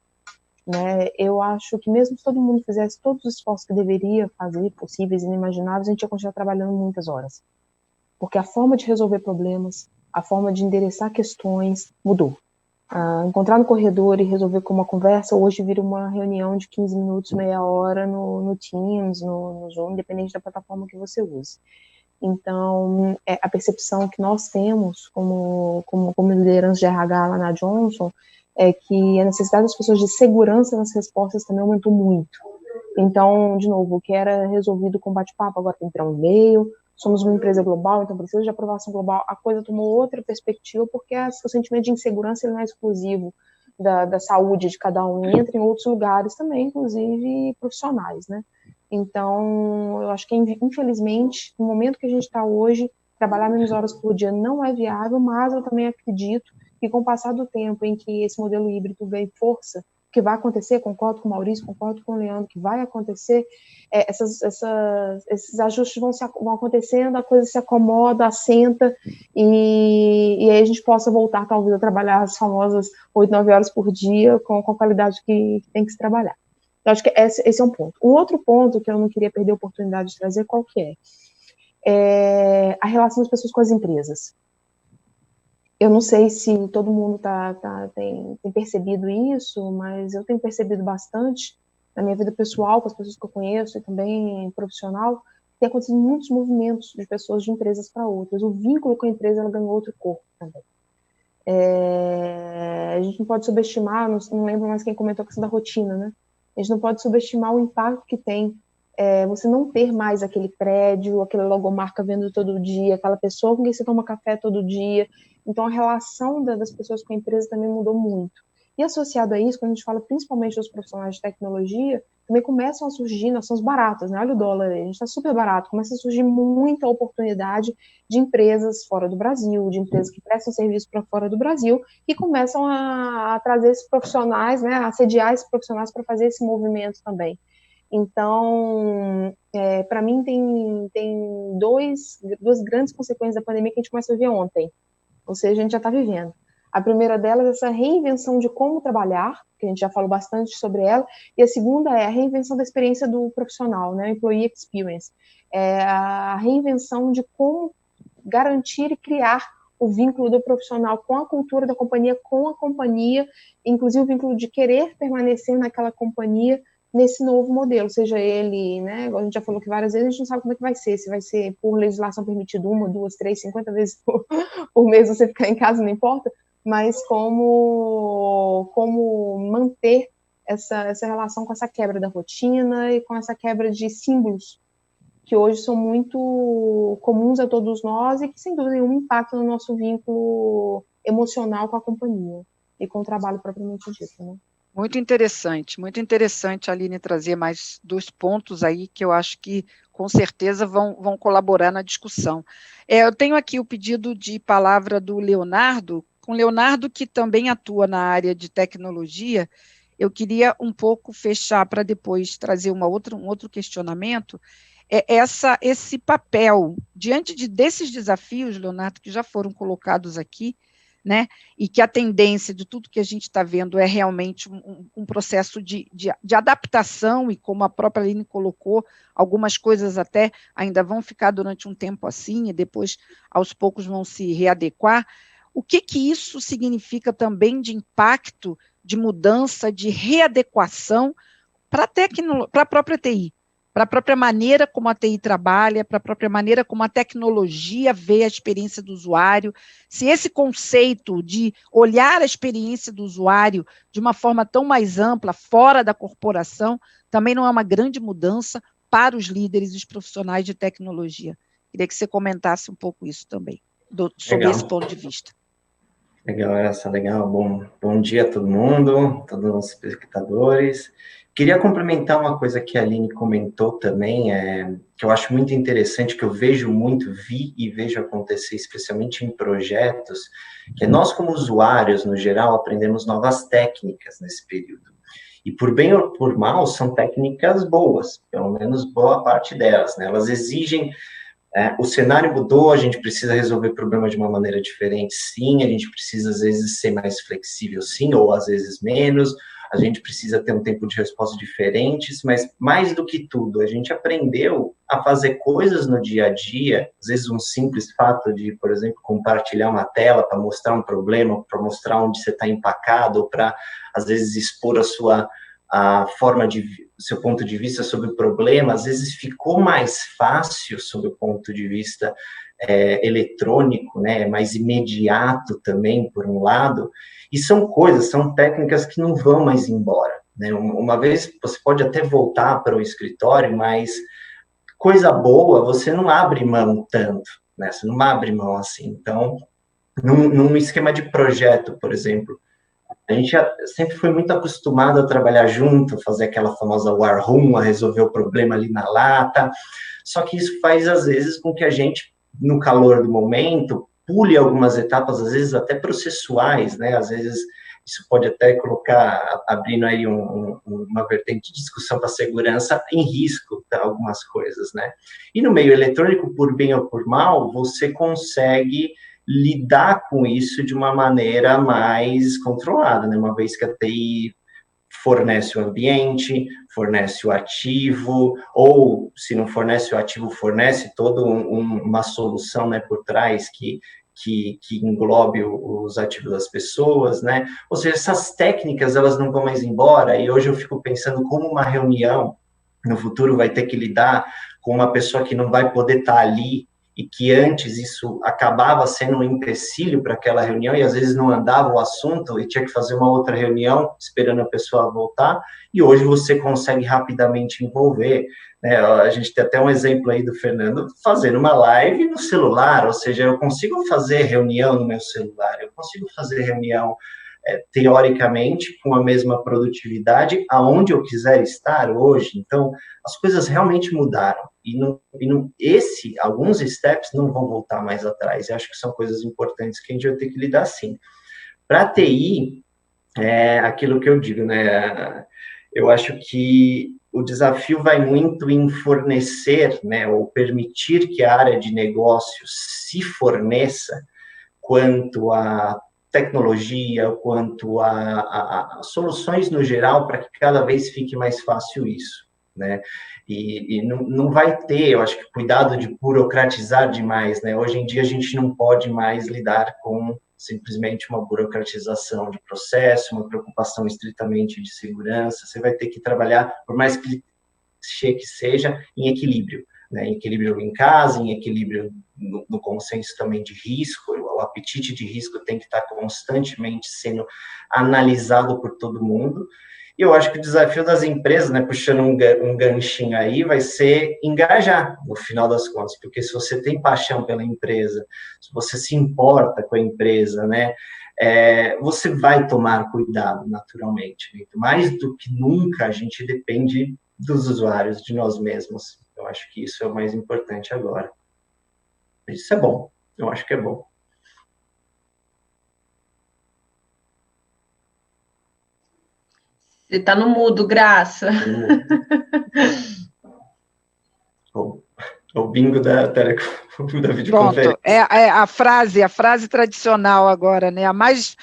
né? Eu acho que mesmo se todo mundo fizesse todos os esforços que deveria fazer, possíveis e inimagináveis, a gente ia continuar trabalhando muitas horas. Porque a forma de resolver problemas, a forma de endereçar questões mudou. Encontrar no corredor e resolver com uma conversa, hoje vira uma reunião de 15 minutos, meia hora no Teams, no Zoom, independente da plataforma que você use. Então, a percepção que nós temos como liderança de RH lá na Johnson é que a necessidade das pessoas de segurança nas respostas também aumentou muito. Então, de novo, o que era resolvido com bate-papo agora tem que ter um e-mail. Somos uma empresa global, então precisa de aprovação global. A coisa tomou outra perspectiva, porque o sentimento de insegurança ele não é exclusivo da saúde de cada um, entra em outros lugares também, inclusive profissionais, né? Então, eu acho que, infelizmente, no momento que a gente está hoje, trabalhar menos horas por dia não é viável, mas eu também acredito que, com o passar do tempo em que esse modelo híbrido ganha força, que vai acontecer, concordo com o Maurício, concordo com o Leandro, que vai acontecer, esses ajustes vão acontecendo, a coisa se acomoda, assenta, e aí a gente possa voltar, talvez, a trabalhar as famosas 8, 9 horas por dia, com a qualidade que tem que se trabalhar. Então, acho que esse é um ponto. Um outro ponto que eu não queria perder a oportunidade de trazer, qual que é? A relação das pessoas com as empresas. Eu não sei se todo mundo tem percebido isso, mas eu tenho percebido bastante na minha vida pessoal, com as pessoas que eu conheço e também profissional, tem acontecido muitos movimentos de pessoas de empresas para outras. O vínculo com a empresa ela ganhou outro corpo também. A gente não pode subestimar, não lembro mais quem comentou a questão da rotina, né? A gente não pode subestimar o impacto que tem você não ter mais aquele prédio, aquela logomarca vendo todo dia, aquela pessoa com quem você toma café todo dia. Então, a relação das pessoas com a empresa também mudou muito. E associado a isso, quando a gente fala principalmente dos profissionais de tecnologia, também começam a surgir noções baratas, né? Olha o dólar aí, a gente está super barato, começa a surgir muita oportunidade de empresas fora do Brasil, de empresas que prestam serviço para fora do Brasil, e começam a trazer esses profissionais, né, a sediar esses profissionais para fazer esse movimento também. Então, para mim, tem duas grandes consequências da pandemia que a gente começa a ver ontem, ou seja, a gente já está vivendo. A primeira delas é essa reinvenção de como trabalhar, que a gente já falou bastante sobre ela, e a segunda é a reinvenção da experiência do profissional, né, o employee experience, a reinvenção de como garantir e criar o vínculo do profissional com a cultura da companhia, com a companhia, inclusive o vínculo de querer permanecer naquela companhia nesse novo modelo, seja ele, né, a gente já falou que várias vezes a gente não sabe como é que vai ser, se vai ser por legislação permitida 1, 2, 3, 50 vezes por mês você ficar em casa, não importa, mas como manter essa relação com essa quebra da rotina e com essa quebra de símbolos que hoje são muito comuns a todos nós e que, sem dúvida nenhuma, impactam no nosso vínculo emocional com a companhia e com o trabalho propriamente dito, né?
Muito interessante, Aline, trazer mais 2 pontos aí que eu acho que, com certeza, vão colaborar na discussão. Eu tenho aqui o pedido de palavra do Leonardo, com Leonardo, que também atua na área de tecnologia. Eu queria um pouco fechar para depois trazer um outro questionamento, esse papel, diante desses desafios, Leonardo, que já foram colocados aqui, né, e que a tendência de tudo que a gente está vendo é realmente um processo de adaptação, e como a própria Aline colocou, algumas coisas até ainda vão ficar durante um tempo assim, e depois, aos poucos, vão se readequar. O que isso significa também de impacto, de mudança, de readequação para a própria TI? Para a própria maneira como a TI trabalha, para a própria maneira como a tecnologia vê a experiência do usuário, se esse conceito de olhar a experiência do usuário de uma forma tão mais ampla, fora da corporação, também não é uma grande mudança para os líderes e os profissionais de tecnologia. Queria que você comentasse um pouco isso também, sobre esse ponto de vista.
Legal, essa legal. Bom dia a todo mundo, todos os espectadores. Queria complementar uma coisa que a Aline comentou também, que eu acho muito interessante, que eu vi e vejo acontecer, especialmente em projetos, que nós, como usuários, no geral, aprendemos novas técnicas nesse período. E por bem ou por mal, são técnicas boas, pelo menos boa parte delas, né? Elas exigem... o cenário mudou, a gente precisa resolver o problema de uma maneira diferente, sim, a gente precisa, às vezes, ser mais flexível, sim, ou às vezes menos, a gente precisa ter um tempo de resposta diferentes, mas mais do que tudo, a gente aprendeu a fazer coisas no dia a dia, às vezes um simples fato de, por exemplo, compartilhar uma tela para mostrar um problema, para mostrar onde você está empacado, ou para, às vezes, expor a forma seu ponto de vista sobre o problema, às vezes ficou mais fácil sob o ponto de vista eletrônico, né, mais imediato também, por um lado, e são técnicas que não vão mais embora, né? Uma vez você pode até voltar para o escritório, mas coisa boa você não abre mão tanto, né? Você não abre mão assim. Então, num esquema de projeto, por exemplo, a gente sempre foi muito acostumado a trabalhar junto, fazer aquela famosa war room, a resolver o problema ali na lata, só que isso faz, às vezes, com que a gente, no calor do momento, pule algumas etapas, às vezes até processuais, né? Às vezes isso pode até colocar, abrindo aí uma vertente de discussão para segurança, em risco algumas coisas, né? E no meio eletrônico, por bem ou por mal, você consegue lidar com isso de uma maneira mais controlada, né? Uma vez que a TI fornece o ambiente, fornece o ativo, ou, se não fornece o ativo, fornece toda uma solução, né, por trás que que englobe os ativos das pessoas, né? Ou seja, essas técnicas, elas não vão mais embora, e hoje eu fico pensando como uma reunião no futuro vai ter que lidar com uma pessoa que não vai poder estar ali, e que antes isso acabava sendo um empecilho para aquela reunião, e às vezes não andava o assunto, e tinha que fazer uma outra reunião, esperando a pessoa voltar, e hoje você consegue rapidamente envolver, né? A gente tem até um exemplo aí do Fernando, fazendo uma live no celular, ou seja, eu consigo fazer reunião no meu celular, eu consigo fazer reunião teoricamente, com a mesma produtividade, aonde eu quiser estar hoje. Então, as coisas realmente mudaram. Alguns steps não vão voltar mais atrás. Eu acho que são coisas importantes que a gente vai ter que lidar, sim. Para a TI, é aquilo que eu digo, né? Eu acho que o desafio vai muito em fornecer, né, ou permitir que a área de negócios se forneça quanto a tecnologia, quanto a soluções no geral, para que cada vez fique mais fácil isso, né? E não vai ter, eu acho que, cuidado de burocratizar demais, né? Hoje em dia a gente não pode mais lidar com simplesmente uma burocratização de processo, uma preocupação estritamente de segurança. Você vai ter que trabalhar, por mais clichê que seja, em equilíbrio, né? Em equilíbrio em casa, em equilíbrio no consenso também de risco. O apetite de risco tem que estar constantemente sendo analisado por todo mundo. E eu acho que o desafio das empresas, né, puxando um ganchinho aí, vai ser engajar, no final das contas, porque se você tem paixão pela empresa, se você se importa com a empresa, né, você vai tomar cuidado, naturalmente. Mais do que nunca, a gente depende dos usuários, de nós mesmos. Eu acho que isso é o mais importante agora. Isso é bom, eu acho que é bom.
Você está no mudo, Graça.
O bingo da videoconferência.
Pronto, a frase tradicional agora, né? A mais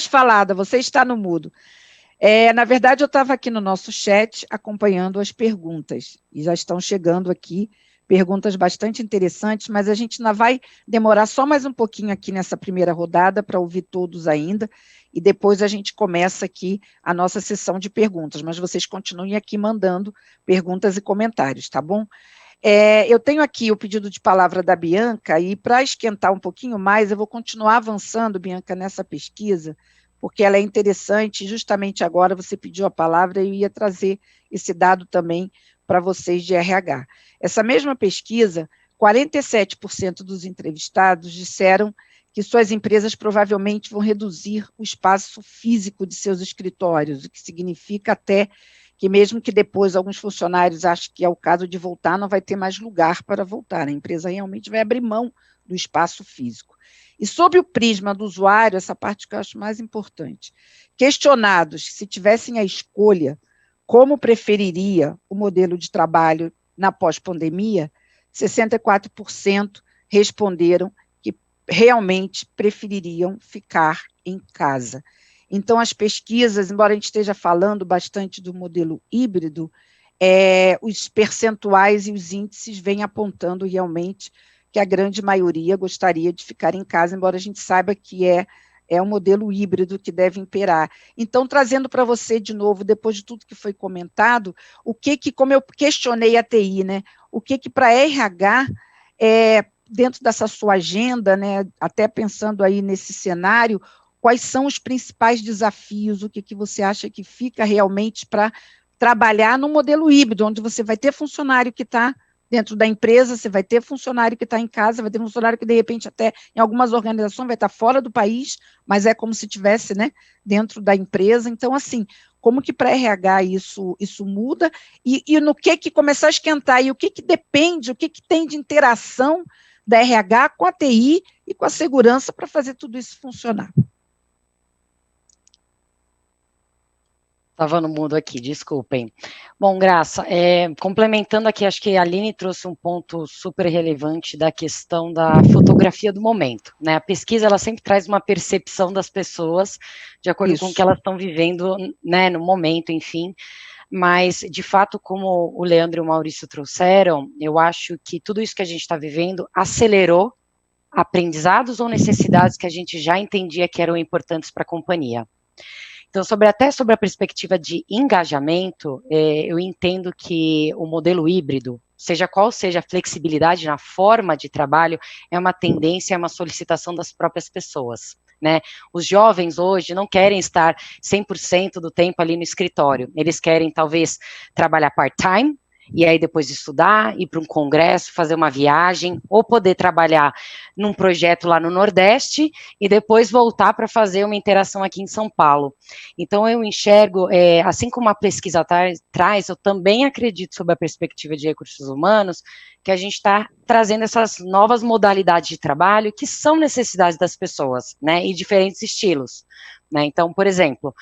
falada, você está no mudo. Na verdade, eu estava aqui no nosso chat acompanhando as perguntas, e já estão chegando aqui perguntas bastante interessantes, mas a gente ainda vai demorar só mais um pouquinho aqui nessa primeira rodada para ouvir todos ainda, e depois a gente começa aqui a nossa sessão de perguntas, mas vocês continuem aqui mandando perguntas e comentários, tá bom? Eu tenho aqui o pedido de palavra da Bianca, e para esquentar um pouquinho mais, eu vou continuar avançando, Bianca, nessa pesquisa, porque ela é interessante, e justamente agora você pediu a palavra, e eu ia trazer esse dado também para vocês de RH. Essa mesma pesquisa, 47% dos entrevistados disseram que suas empresas provavelmente vão reduzir o espaço físico de seus escritórios, o que significa até que mesmo que depois alguns funcionários achem que é o caso de voltar, não vai ter mais lugar para voltar, a empresa realmente vai abrir mão do espaço físico. E sob o prisma do usuário, essa parte que eu acho mais importante, questionados se tivessem a escolha como preferiria o modelo de trabalho na pós-pandemia, 64% responderam que realmente prefeririam ficar em casa. Então, as pesquisas, embora a gente esteja falando bastante do modelo híbrido, os percentuais e os índices vêm apontando realmente que a grande maioria gostaria de ficar em casa, embora a gente saiba que é um modelo híbrido que deve imperar. Então, trazendo para você de novo, depois de tudo que foi comentado, como eu questionei a TI, né, o que para RH, dentro dessa sua agenda, né, até pensando aí nesse cenário, quais são os principais desafios, o que você acha que fica realmente para trabalhar no modelo híbrido, onde você vai ter funcionário que está dentro da empresa, você vai ter funcionário que está em casa, vai ter funcionário que, de repente, até em algumas organizações vai estar fora do país, mas é como se estivesse, né, dentro da empresa. Então, assim, como que para RH isso muda, e no que começar a esquentar, e o que depende, o que tem de interação da RH com a TI e com a segurança para fazer tudo isso funcionar.
Estava no mudo aqui, desculpem. Bom, Graça, complementando aqui, acho que a Aline trouxe um ponto super relevante da questão da fotografia do momento, né? A pesquisa, ela sempre traz uma percepção das pessoas de acordo com o que elas estão vivendo, né, no momento, enfim. Mas, de fato, como o Leandro e o Maurício trouxeram, eu acho que tudo isso que a gente está vivendo acelerou aprendizados ou necessidades que a gente já entendia que eram importantes para a companhia. Então, até sobre a perspectiva de engajamento, eu entendo que o modelo híbrido, seja qual seja a flexibilidade na forma de trabalho, é uma tendência, é uma solicitação das próprias pessoas, né? Os jovens hoje não querem estar 100% do tempo ali no escritório, eles querem talvez trabalhar part-time, e aí depois de estudar, ir para um congresso, fazer uma viagem, ou poder trabalhar num projeto lá no Nordeste, e depois voltar para fazer uma interação aqui em São Paulo. Então eu enxergo, assim como a pesquisa traz, eu também acredito sob a perspectiva de recursos humanos, que a gente está trazendo essas novas modalidades de trabalho, que são necessidades das pessoas, né, e diferentes estilos, né, então, por exemplo,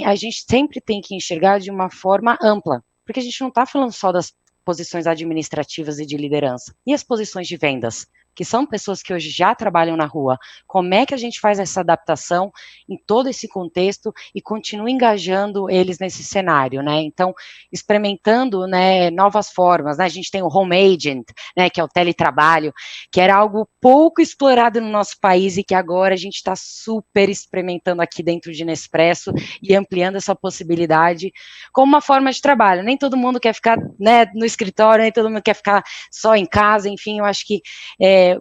a gente sempre tem que enxergar de uma forma ampla, porque a gente não está falando só das posições administrativas e de liderança, e as posições de vendas, que são pessoas que hoje já trabalham na rua, como é que a gente faz essa adaptação em todo esse contexto e continua engajando eles nesse cenário, né, então, experimentando, né, novas formas, né, a gente tem o home agent, né, que é o teletrabalho, que era algo pouco explorado no nosso país e que agora a gente está super experimentando aqui dentro de Nespresso e ampliando essa possibilidade como uma forma de trabalho, nem todo mundo quer ficar, né, no escritório, nem todo mundo quer ficar só em casa, enfim, eu acho que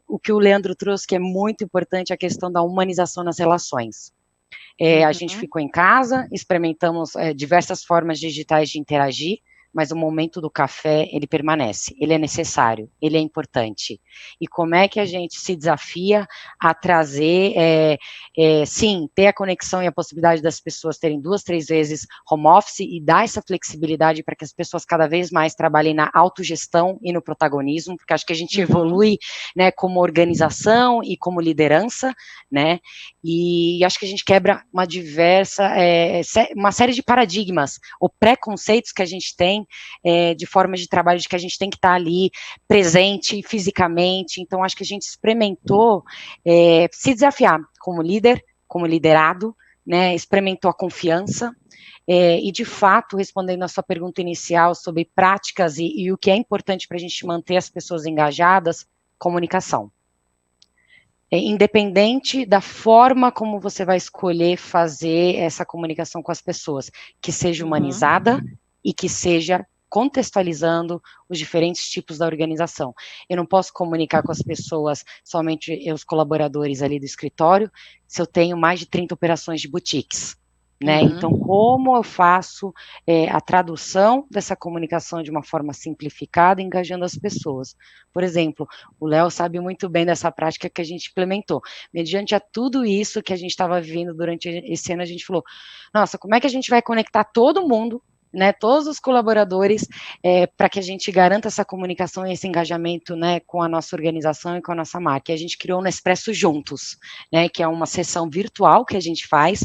o que o Leandro trouxe, que é muito importante, a questão da humanização nas relações. A gente ficou em casa, experimentamos diversas formas digitais de interagir, mas o momento do café, ele permanece, ele é necessário, ele é importante. E como é que a gente se desafia a trazer, sim, ter a conexão e a possibilidade das pessoas terem 2, 3 vezes home office e dar essa flexibilidade para que as pessoas cada vez mais trabalhem na autogestão e no protagonismo, porque acho que a gente evolui, né, como organização e como liderança, né, e acho que a gente quebra uma série de paradigmas, ou preconceitos que a gente tem, de formas de trabalho, de que a gente tem que estar ali presente fisicamente. Então acho que a gente experimentou se desafiar como líder, como liderado, né, experimentou a confiança, e de fato, respondendo a sua pergunta inicial sobre práticas e o que é importante para a gente manter as pessoas engajadas, comunicação. Independente da forma como você vai escolher fazer essa comunicação com as pessoas, que seja humanizada e que seja contextualizando os diferentes tipos da organização. Eu não posso comunicar com as pessoas, somente os colaboradores ali do escritório, se eu tenho mais de 30 operações de boutiques, né? Então, como eu faço a tradução dessa comunicação de uma forma simplificada, engajando as pessoas? Por exemplo, o Léo sabe muito bem dessa prática que a gente implementou. Mediante a tudo isso que a gente estava vivendo durante esse ano, a gente falou, nossa, como é que a gente vai conectar todo mundo, né, todos os colaboradores, para que a gente garanta essa comunicação e esse engajamento, né, com a nossa organização e com a nossa marca. E a gente criou o Nespresso Juntos, né, que é uma sessão virtual que a gente faz,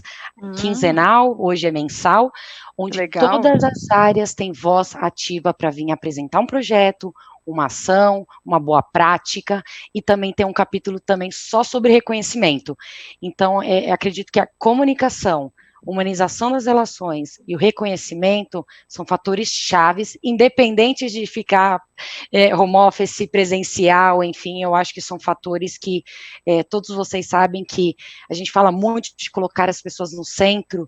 quinzenal, hoje é mensal, onde todas as áreas têm voz ativa para vir apresentar um projeto, uma ação, uma boa prática, e também tem um capítulo também só sobre reconhecimento. Então, acredito que a comunicação, humanização das relações e o reconhecimento são fatores chaves, independentes de ficar home office, presencial, enfim, eu acho que são fatores que todos vocês sabem que a gente fala muito de colocar as pessoas no centro,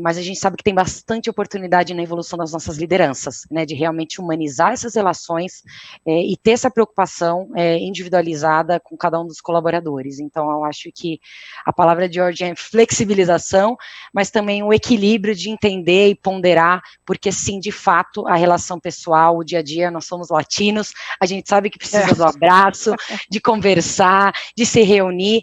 mas a gente sabe que tem bastante oportunidade na evolução das nossas lideranças, né, de realmente humanizar essas relações e ter essa preocupação individualizada com cada um dos colaboradores. Então, eu acho que a palavra de ordem é flexibilização, mas também o equilíbrio de entender e ponderar, porque sim, de fato, a relação pessoal, o dia a dia, nós somos latinos, a gente sabe que precisa do abraço, de conversar, de se reunir,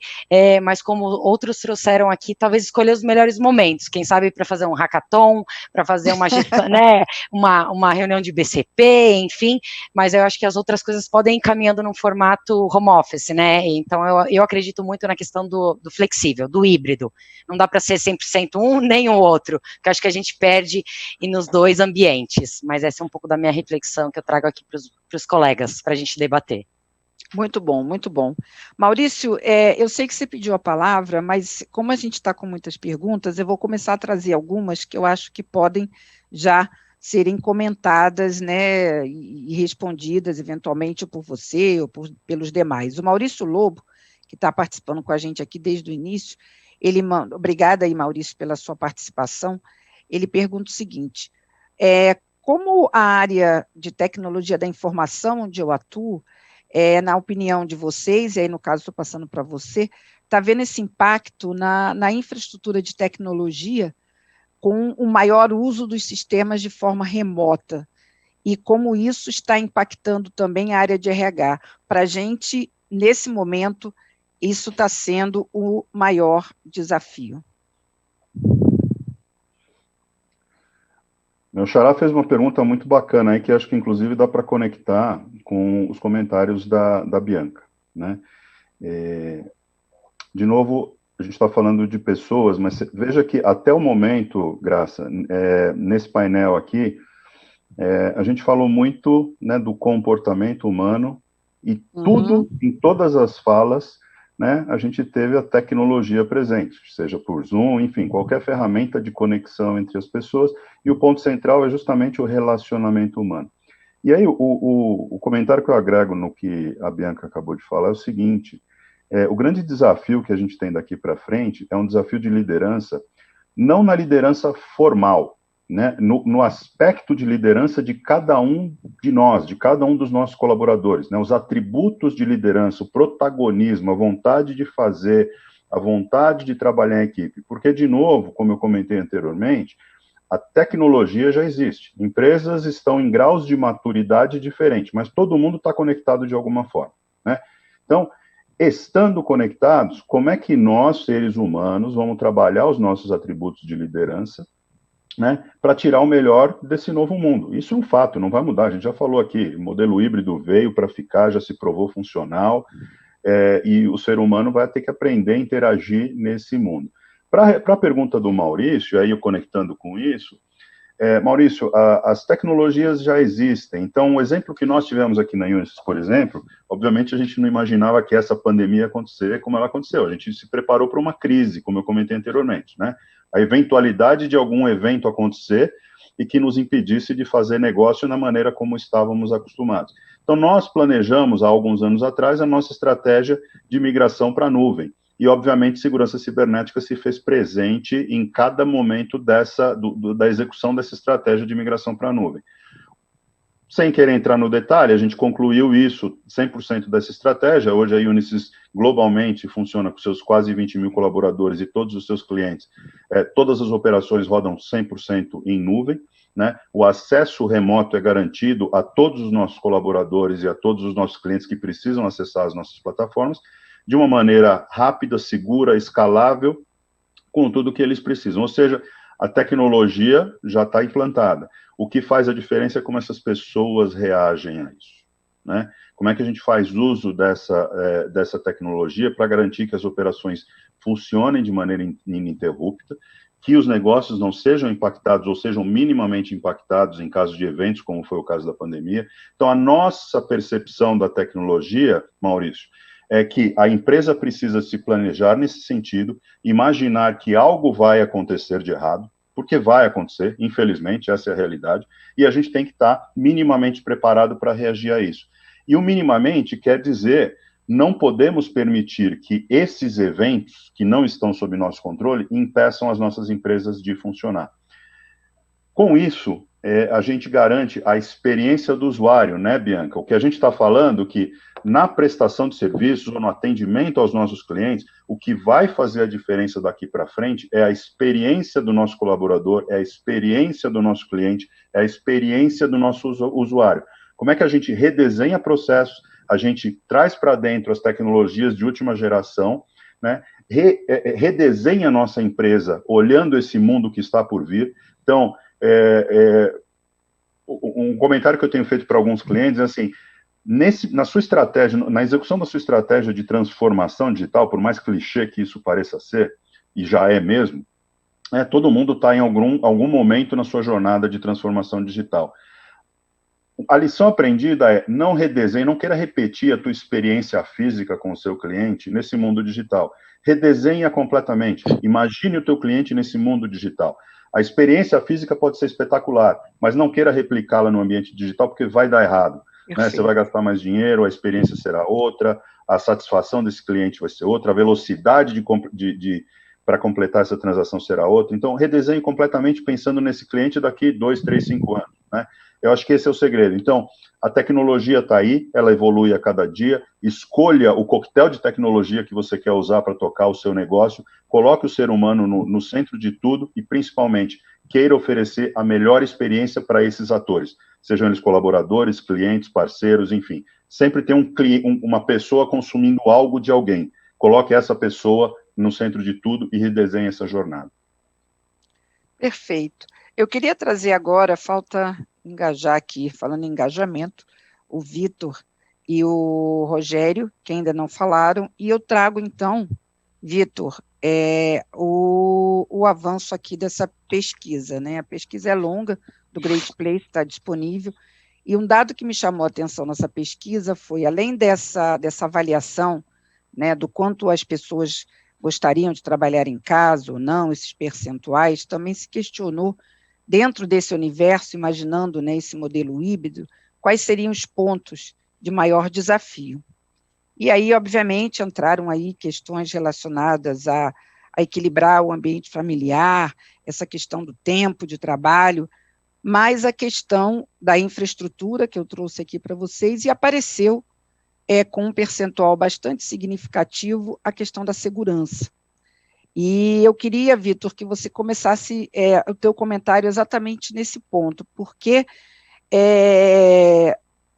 mas como outros trouxeram aqui, talvez escolher os melhores momentos, quem sabe para fazer um hackathon, para fazer uma gestão, né, uma reunião de BCP, enfim, mas eu acho que as outras coisas podem ir caminhando num formato home office, né, então eu acredito muito na questão do flexível, do híbrido, não dá para ser 100% um nem o outro, porque acho que a gente perde nos dois ambientes, mas essa é um pouco da minha reflexão que eu trago aqui para os colegas, para a gente debater.
Muito bom, muito bom. Maurício, eu sei que você pediu a palavra, mas como a gente está com muitas perguntas, eu vou começar a trazer algumas que eu acho que podem já serem comentadas, né, e respondidas, eventualmente, por você ou pelos demais. O Maurício Lobo, que está participando com a gente aqui desde o início, ele manda, obrigada aí, Maurício, pela sua participação, ele pergunta o seguinte, como a área de tecnologia da informação onde eu atuo, na opinião de vocês, e aí no caso estou passando para você, está vendo esse impacto na infraestrutura de tecnologia com o maior uso dos sistemas de forma remota, e como isso está impactando também a área de RH. Para a gente, nesse momento, isso está sendo o maior desafio.
Meu xará fez uma pergunta muito bacana aí, que acho que inclusive dá para conectar com os comentários da Bianca, né? De novo, a gente está falando de pessoas, mas veja que até o momento, Graça, nesse painel aqui, a gente falou muito, né, do comportamento humano e tudo, em todas as falas, né, a gente teve a tecnologia presente, seja por Zoom, enfim, qualquer ferramenta de conexão entre as pessoas, e o ponto central é justamente o relacionamento humano. E aí, o comentário que eu agrego no que a Bianca acabou de falar é o seguinte, o grande desafio que a gente tem daqui para frente é um desafio de liderança, não na liderança formal, né, no aspecto de liderança de cada um de nós, de cada um dos nossos colaboradores, né, os atributos de liderança, o protagonismo, a vontade de fazer, a vontade de trabalhar em equipe, porque, de novo, como eu comentei anteriormente, a tecnologia já existe, empresas estão em graus de maturidade diferentes, mas todo mundo está conectado de alguma forma, né, então, estando conectados, como é que nós, seres humanos, vamos trabalhar os nossos atributos de liderança, né, para tirar o melhor desse novo mundo? Isso é um fato, não vai mudar, a gente já falou aqui, o modelo híbrido veio para ficar, já se provou funcional, e o ser humano vai ter que aprender a interagir nesse mundo. Para a pergunta do Maurício, aí eu conectando com isso, Maurício, as tecnologias já existem, então o exemplo que nós tivemos aqui na Unisys, por exemplo, obviamente a gente não imaginava que essa pandemia ia acontecer como ela aconteceu, a gente se preparou para uma crise, como eu comentei anteriormente, né, a eventualidade de algum evento acontecer e que nos impedisse de fazer negócio na maneira como estávamos acostumados. Então, nós planejamos, há alguns anos atrás, a nossa estratégia de migração para a nuvem. E, obviamente, segurança cibernética se fez presente em cada momento da execução dessa estratégia de migração para a nuvem. Sem querer entrar no detalhe, a gente concluiu isso, 100% dessa estratégia. Hoje a Unisys globalmente funciona com seus quase 20 mil colaboradores e todos os seus clientes. Todas as operações rodam 100% em nuvem, né? O acesso remoto é garantido a todos os nossos colaboradores e a todos os nossos clientes que precisam acessar as nossas plataformas de uma maneira rápida, segura, escalável, com tudo o que eles precisam. Ou seja, a tecnologia já está implantada. O que faz a diferença é como essas pessoas reagem a isso, né? Como é que a gente faz uso dessa tecnologia para garantir que as operações funcionem de maneira ininterrupta, que os negócios não sejam impactados ou sejam minimamente impactados em caso de eventos, como foi o caso da pandemia. Então, a nossa percepção da tecnologia, Maurício, é que a empresa precisa se planejar nesse sentido, imaginar que algo vai acontecer de errado, porque vai acontecer, infelizmente, essa é a realidade, e a gente tem que estar minimamente preparado para reagir a isso. E o minimamente quer dizer, não podemos permitir que esses eventos, que não estão sob nosso controle, impeçam as nossas empresas de funcionar. Com isso, a gente garante a experiência do usuário, né, Bianca? O que a gente está falando que na prestação de serviços ou no atendimento aos nossos clientes, o que vai fazer a diferença daqui para frente é a experiência do nosso colaborador, é a experiência do nosso cliente, é a experiência do nosso usuário. Como é que a gente redesenha processos, a gente traz para dentro as tecnologias de última geração, né? Redesenha a nossa empresa olhando esse mundo que está por vir. Então, um comentário que eu tenho feito para alguns clientes é assim, na sua estratégia, na execução da sua estratégia de transformação digital, por mais clichê que isso pareça ser, e já é mesmo, todo mundo está em algum momento na sua jornada de transformação digital. A lição aprendida é não redesenhe, não queira repetir a tua experiência física com o seu cliente nesse mundo digital. Redesenha completamente. Imagine o teu cliente nesse mundo digital. A experiência física pode ser espetacular, mas não queira replicá-la no ambiente digital, porque vai dar errado. Né? Você vai gastar mais dinheiro, a experiência será outra, a satisfação desse cliente vai ser outra, a velocidade para completar essa transação será outra. Então, redesenhe completamente pensando nesse cliente daqui 2, 3, 5 anos. Né? Eu acho que esse é o segredo. Então, a tecnologia está aí, ela evolui a cada dia, escolha o coquetel de tecnologia que você quer usar para tocar o seu negócio, coloque o ser humano no centro de tudo e, principalmente, queira oferecer a melhor experiência para esses atores, sejam eles colaboradores, clientes, parceiros, enfim. Sempre tem uma pessoa consumindo algo de alguém. Coloque essa pessoa no centro de tudo e redesenhe essa jornada.
Perfeito. Eu queria trazer agora, falta engajar aqui, falando em engajamento, o Vitor e o Rogério, que ainda não falaram, e eu trago então, Vitor, o avanço aqui dessa pesquisa, né? A pesquisa é longa, do Great Place, está disponível, e um dado que me chamou a atenção nessa pesquisa foi, além dessa avaliação, né, do quanto as pessoas gostariam de trabalhar em casa ou não, esses percentuais, também se questionou, dentro desse universo, imaginando, né, esse modelo híbrido, quais seriam os pontos de maior desafio. E aí, obviamente, entraram aí questões relacionadas a equilibrar o ambiente familiar, essa questão do tempo de trabalho, mas a questão da infraestrutura, que eu trouxe aqui para vocês, e apareceu com um percentual bastante significativo a questão da segurança. E eu queria, Vitor, que você começasse o teu comentário exatamente nesse ponto, porque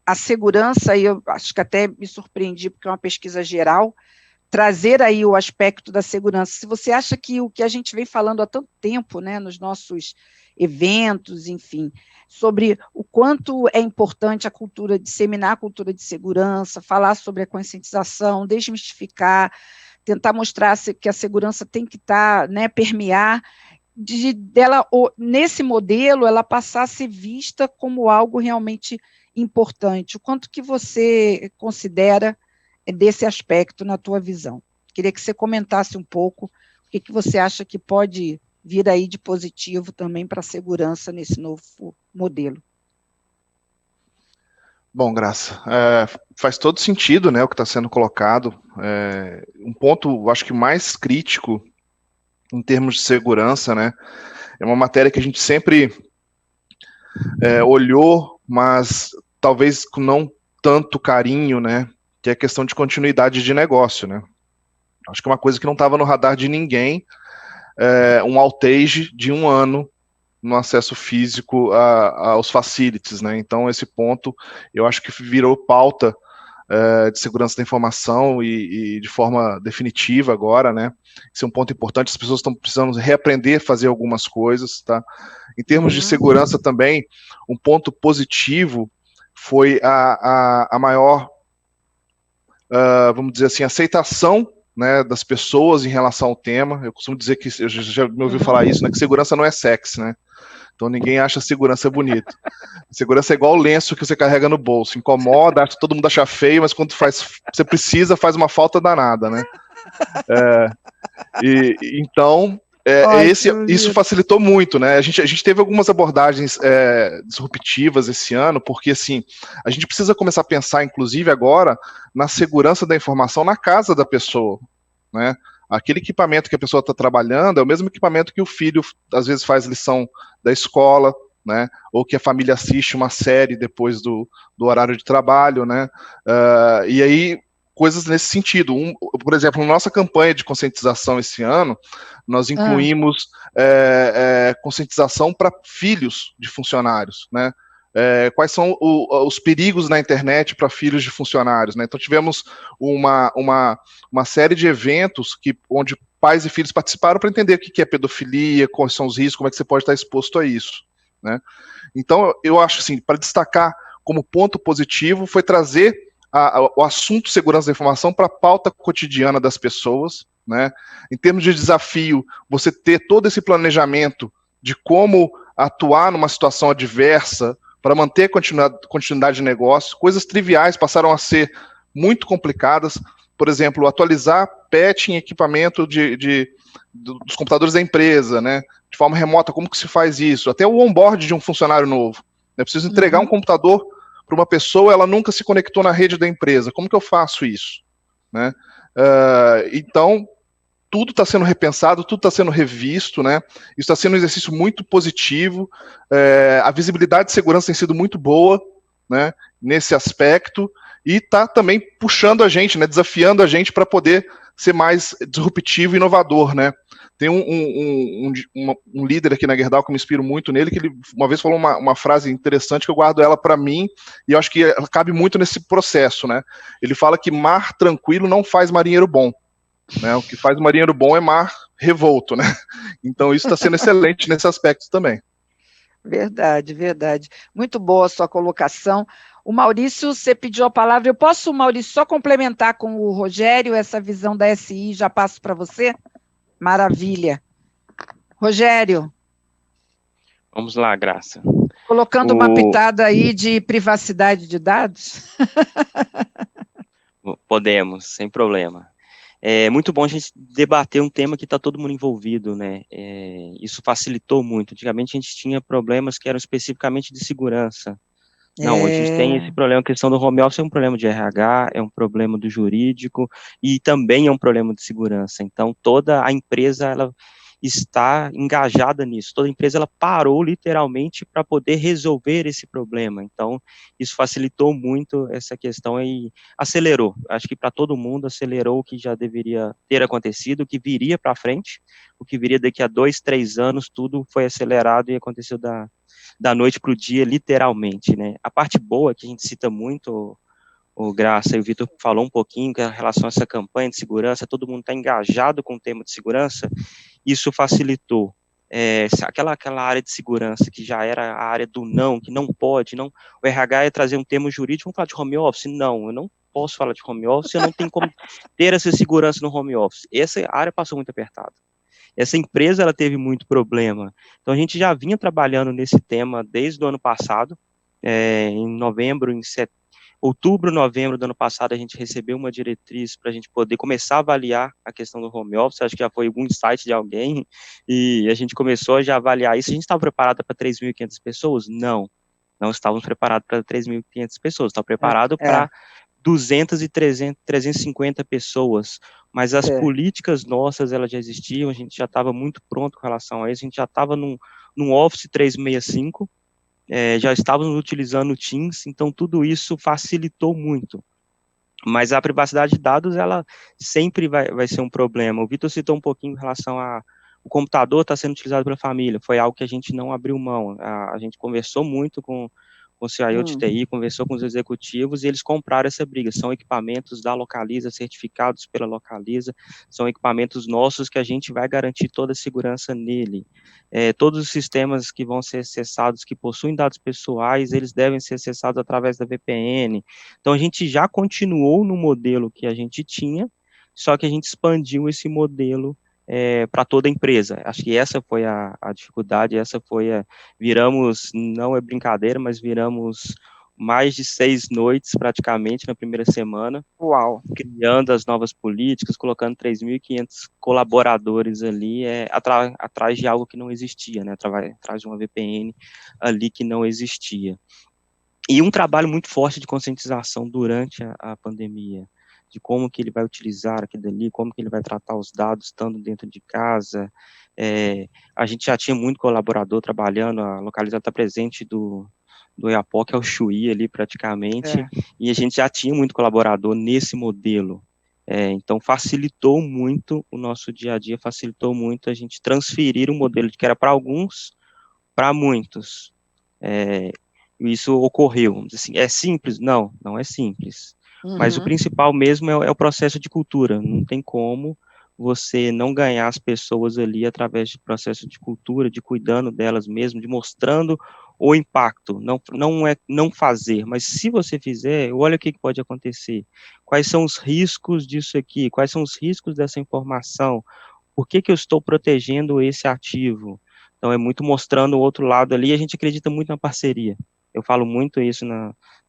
a segurança, e eu acho que até me surpreendi, porque é uma pesquisa geral, trazer aí o aspecto da segurança. Se você acha que o que a gente vem falando há tanto tempo, né, nos nossos eventos, enfim, sobre o quanto é importante a cultura, disseminar a cultura de segurança, falar sobre a conscientização, desmistificar, tentar mostrar que a segurança tem que estar, né, permear, nesse modelo, ela passar a ser vista como algo realmente importante. O quanto que você considera desse aspecto na tua visão? Queria que você comentasse um pouco o que você acha que pode vir aí de positivo também para a segurança nesse novo modelo.
Bom, Graça, faz todo sentido, né, o que está sendo colocado. Um ponto, acho que mais crítico em termos de segurança, né, é uma matéria que a gente sempre olhou, mas talvez com não tanto carinho, né, que é a questão de continuidade de negócio, né. Acho que é uma coisa que não estava no radar de ninguém, um outage de 1 ano no acesso físico aos facilities, né? Então, esse ponto, eu acho que virou pauta de segurança da informação e de forma definitiva agora, né? Esse é um ponto importante, as pessoas estão precisando reaprender a fazer algumas coisas, tá? Em termos de segurança também, um ponto positivo foi a maior, vamos dizer assim, aceitação, né, das pessoas em relação ao tema. Eu costumo dizer que, eu já me ouviu falar isso, né, que segurança não é sexy, né? Então ninguém acha segurança bonito. Segurança é igual o lenço que você carrega no bolso. Incomoda, todo mundo acha feio, mas quando você precisa, faz uma falta danada, né? Então, isso facilitou muito, né? A gente teve algumas abordagens disruptivas esse ano, porque assim, a gente precisa começar a pensar, inclusive agora, na segurança da informação na casa da pessoa, né? Aquele equipamento que a pessoa está trabalhando é o mesmo equipamento que o filho, às vezes, faz lição da escola, né? Ou que a família assiste uma série depois do horário de trabalho, né? E aí, coisas nesse sentido. Por exemplo, na nossa campanha de conscientização esse ano, nós incluímos conscientização para filhos de funcionários, né? Quais são os perigos na internet para filhos de funcionários, né? Então tivemos uma série de eventos onde pais e filhos participaram para entender o que é pedofilia, quais são os riscos, como é que você pode estar exposto a isso, né? Então eu acho assim, para destacar como ponto positivo foi trazer o assunto segurança da informação para a pauta cotidiana das pessoas, né? Em termos de desafio, você ter todo esse planejamento de como atuar numa situação adversa para manter a continuidade de negócio, coisas triviais passaram a ser muito complicadas. por exemplo, atualizar patch em equipamento dos computadores da empresa, né? De forma remota, como que se faz isso? Até o onboard de um funcionário novo. Eu preciso entregar um computador para uma pessoa, ela nunca se conectou na rede da empresa. Como que eu faço isso? Né? Então, tudo está sendo repensado, tudo está sendo revisto, né? Isso está sendo um exercício muito positivo. A visibilidade de segurança tem sido muito boa, né? Nesse aspecto, e está também puxando a gente, né? Desafiando a gente para poder ser mais disruptivo e inovador, né? Tem um líder aqui na Gerdau que eu me inspiro muito nele, que ele uma vez falou uma frase interessante que eu guardo ela para mim, e eu acho que ela cabe muito nesse processo, né? Ele fala que mar tranquilo não faz marinheiro bom, né? O que faz marinheiro bom é mar revolto, né? Então isso está sendo excelente nesse aspecto também.
Verdade, verdade. Muito boa a sua colocação. O Maurício, você pediu a palavra. Eu posso, Maurício, só complementar com o Rogério essa visão da SI, já passo para você? Maravilha. Rogério.
Vamos lá, Graça.
Colocando uma pitada aí de privacidade de dados?
Podemos, sem problema. É muito bom a gente debater um tema que está todo mundo envolvido, né? Isso facilitou muito. Antigamente a gente tinha problemas que eram especificamente de segurança. Não, hoje a gente tem esse problema, a questão do home office é um problema de RH, é um problema do jurídico e também é um problema de segurança. Então, toda a empresa, ela está engajada nisso. Toda a empresa, ela parou literalmente para poder resolver esse problema. Então, isso facilitou muito essa questão e acelerou. Acho que para todo mundo acelerou o que já deveria ter acontecido, o que viria para frente, o que viria daqui a 2, 3 anos, tudo foi acelerado e aconteceu da noite para o dia, literalmente, né? A parte boa, que a gente cita muito, o Graça e o Vitor falou um pouquinho, que é em relação a essa campanha de segurança, todo mundo está engajado com o tema de segurança, isso facilitou. Aquela área de segurança que já era a área do não, que não pode, não, o RH ia trazer um termo jurídico, vamos falar de home office? Não, eu não posso falar de home office, eu não tenho como ter essa segurança no home office. Essa área passou muito apertada. Essa empresa, ela teve muito problema. Então, a gente já vinha trabalhando nesse tema desde o ano passado, em outubro, novembro do ano passado, a gente recebeu uma diretriz para a gente poder começar a avaliar a questão do home office, acho que já foi algum insight de alguém, e a gente começou a já avaliar isso. A gente estava preparado para 3.500 pessoas? Não estávamos preparados para 3.500 pessoas, estava preparado para 200 e 350 pessoas, mas as políticas nossas, elas já existiam, a gente já estava muito pronto com relação a isso, a gente já estava num Office 365, já estávamos utilizando o Teams, então tudo isso facilitou muito. Mas a privacidade de dados, ela sempre vai ser um problema. O Vitor citou um pouquinho em relação o computador está sendo utilizado pela família, foi algo que a gente não abriu mão, a gente conversou muito com o CIO de TI, conversou com os executivos e eles compraram essa briga. São equipamentos da Localiza, certificados pela Localiza, são equipamentos nossos que a gente vai garantir toda a segurança nele. Todos os sistemas que vão ser acessados, que possuem dados pessoais, eles devem ser acessados através da VPN. Então, a gente já continuou no modelo que a gente tinha, só que a gente expandiu esse modelo para toda a empresa. Acho que essa foi a dificuldade, viramos, não é brincadeira, mas viramos mais de 6 noites praticamente na primeira semana.
Uau!
Criando as novas políticas, colocando 3.500 colaboradores ali, atrás de algo que não existia, né? Atrás de uma VPN ali que não existia. E um trabalho muito forte de conscientização durante a pandemia, de como que ele vai utilizar aquilo ali, como que ele vai tratar os dados estando dentro de casa. A gente já tinha muito colaborador trabalhando, a Localiza está presente do EAPOC, que é o Chuí ali praticamente, e a gente já tinha muito colaborador nesse modelo. Então facilitou muito o nosso dia a dia, facilitou muito a gente transferir um modelo que era para alguns, para muitos. Isso ocorreu. Assim, é simples? Não é simples. Mas o principal mesmo é o processo de cultura. Não tem como você não ganhar as pessoas ali através de processo de cultura, de cuidando delas mesmo, de mostrando o impacto. Não é não fazer, mas se você fizer, olha o que pode acontecer. Quais são os riscos disso aqui? Quais são os riscos dessa informação? Por que eu estou protegendo esse ativo? Então, é muito mostrando o outro lado ali, e a gente acredita muito na parceria. Eu falo muito isso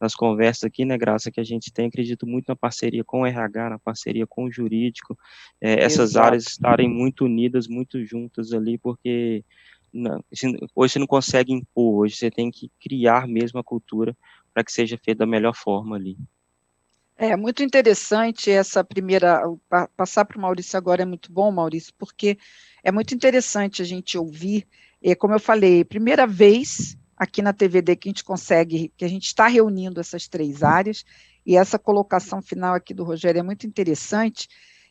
nas conversas aqui, né, Graça, que a gente tem, acredito muito na parceria com o RH, na parceria com o jurídico, essas áreas estarem muito unidas, muito juntas ali, porque hoje você não consegue impor, hoje você tem que criar mesmo a cultura para que seja feita da melhor forma ali.
É muito interessante essa primeira, passar para o Maurício agora é muito bom, Maurício, porque é muito interessante a gente ouvir, como eu falei, primeira vez aqui na TVD que a gente consegue, que a gente está reunindo essas três áreas, e essa colocação final aqui do Rogério é muito interessante,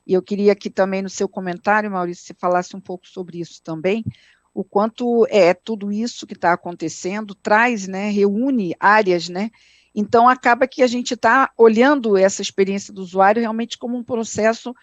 e eu queria que também no seu comentário, Maurício, você falasse um pouco sobre isso também, o quanto tudo isso que está acontecendo traz, né, reúne áreas, né, então acaba que a gente está olhando essa experiência do usuário realmente como um processo,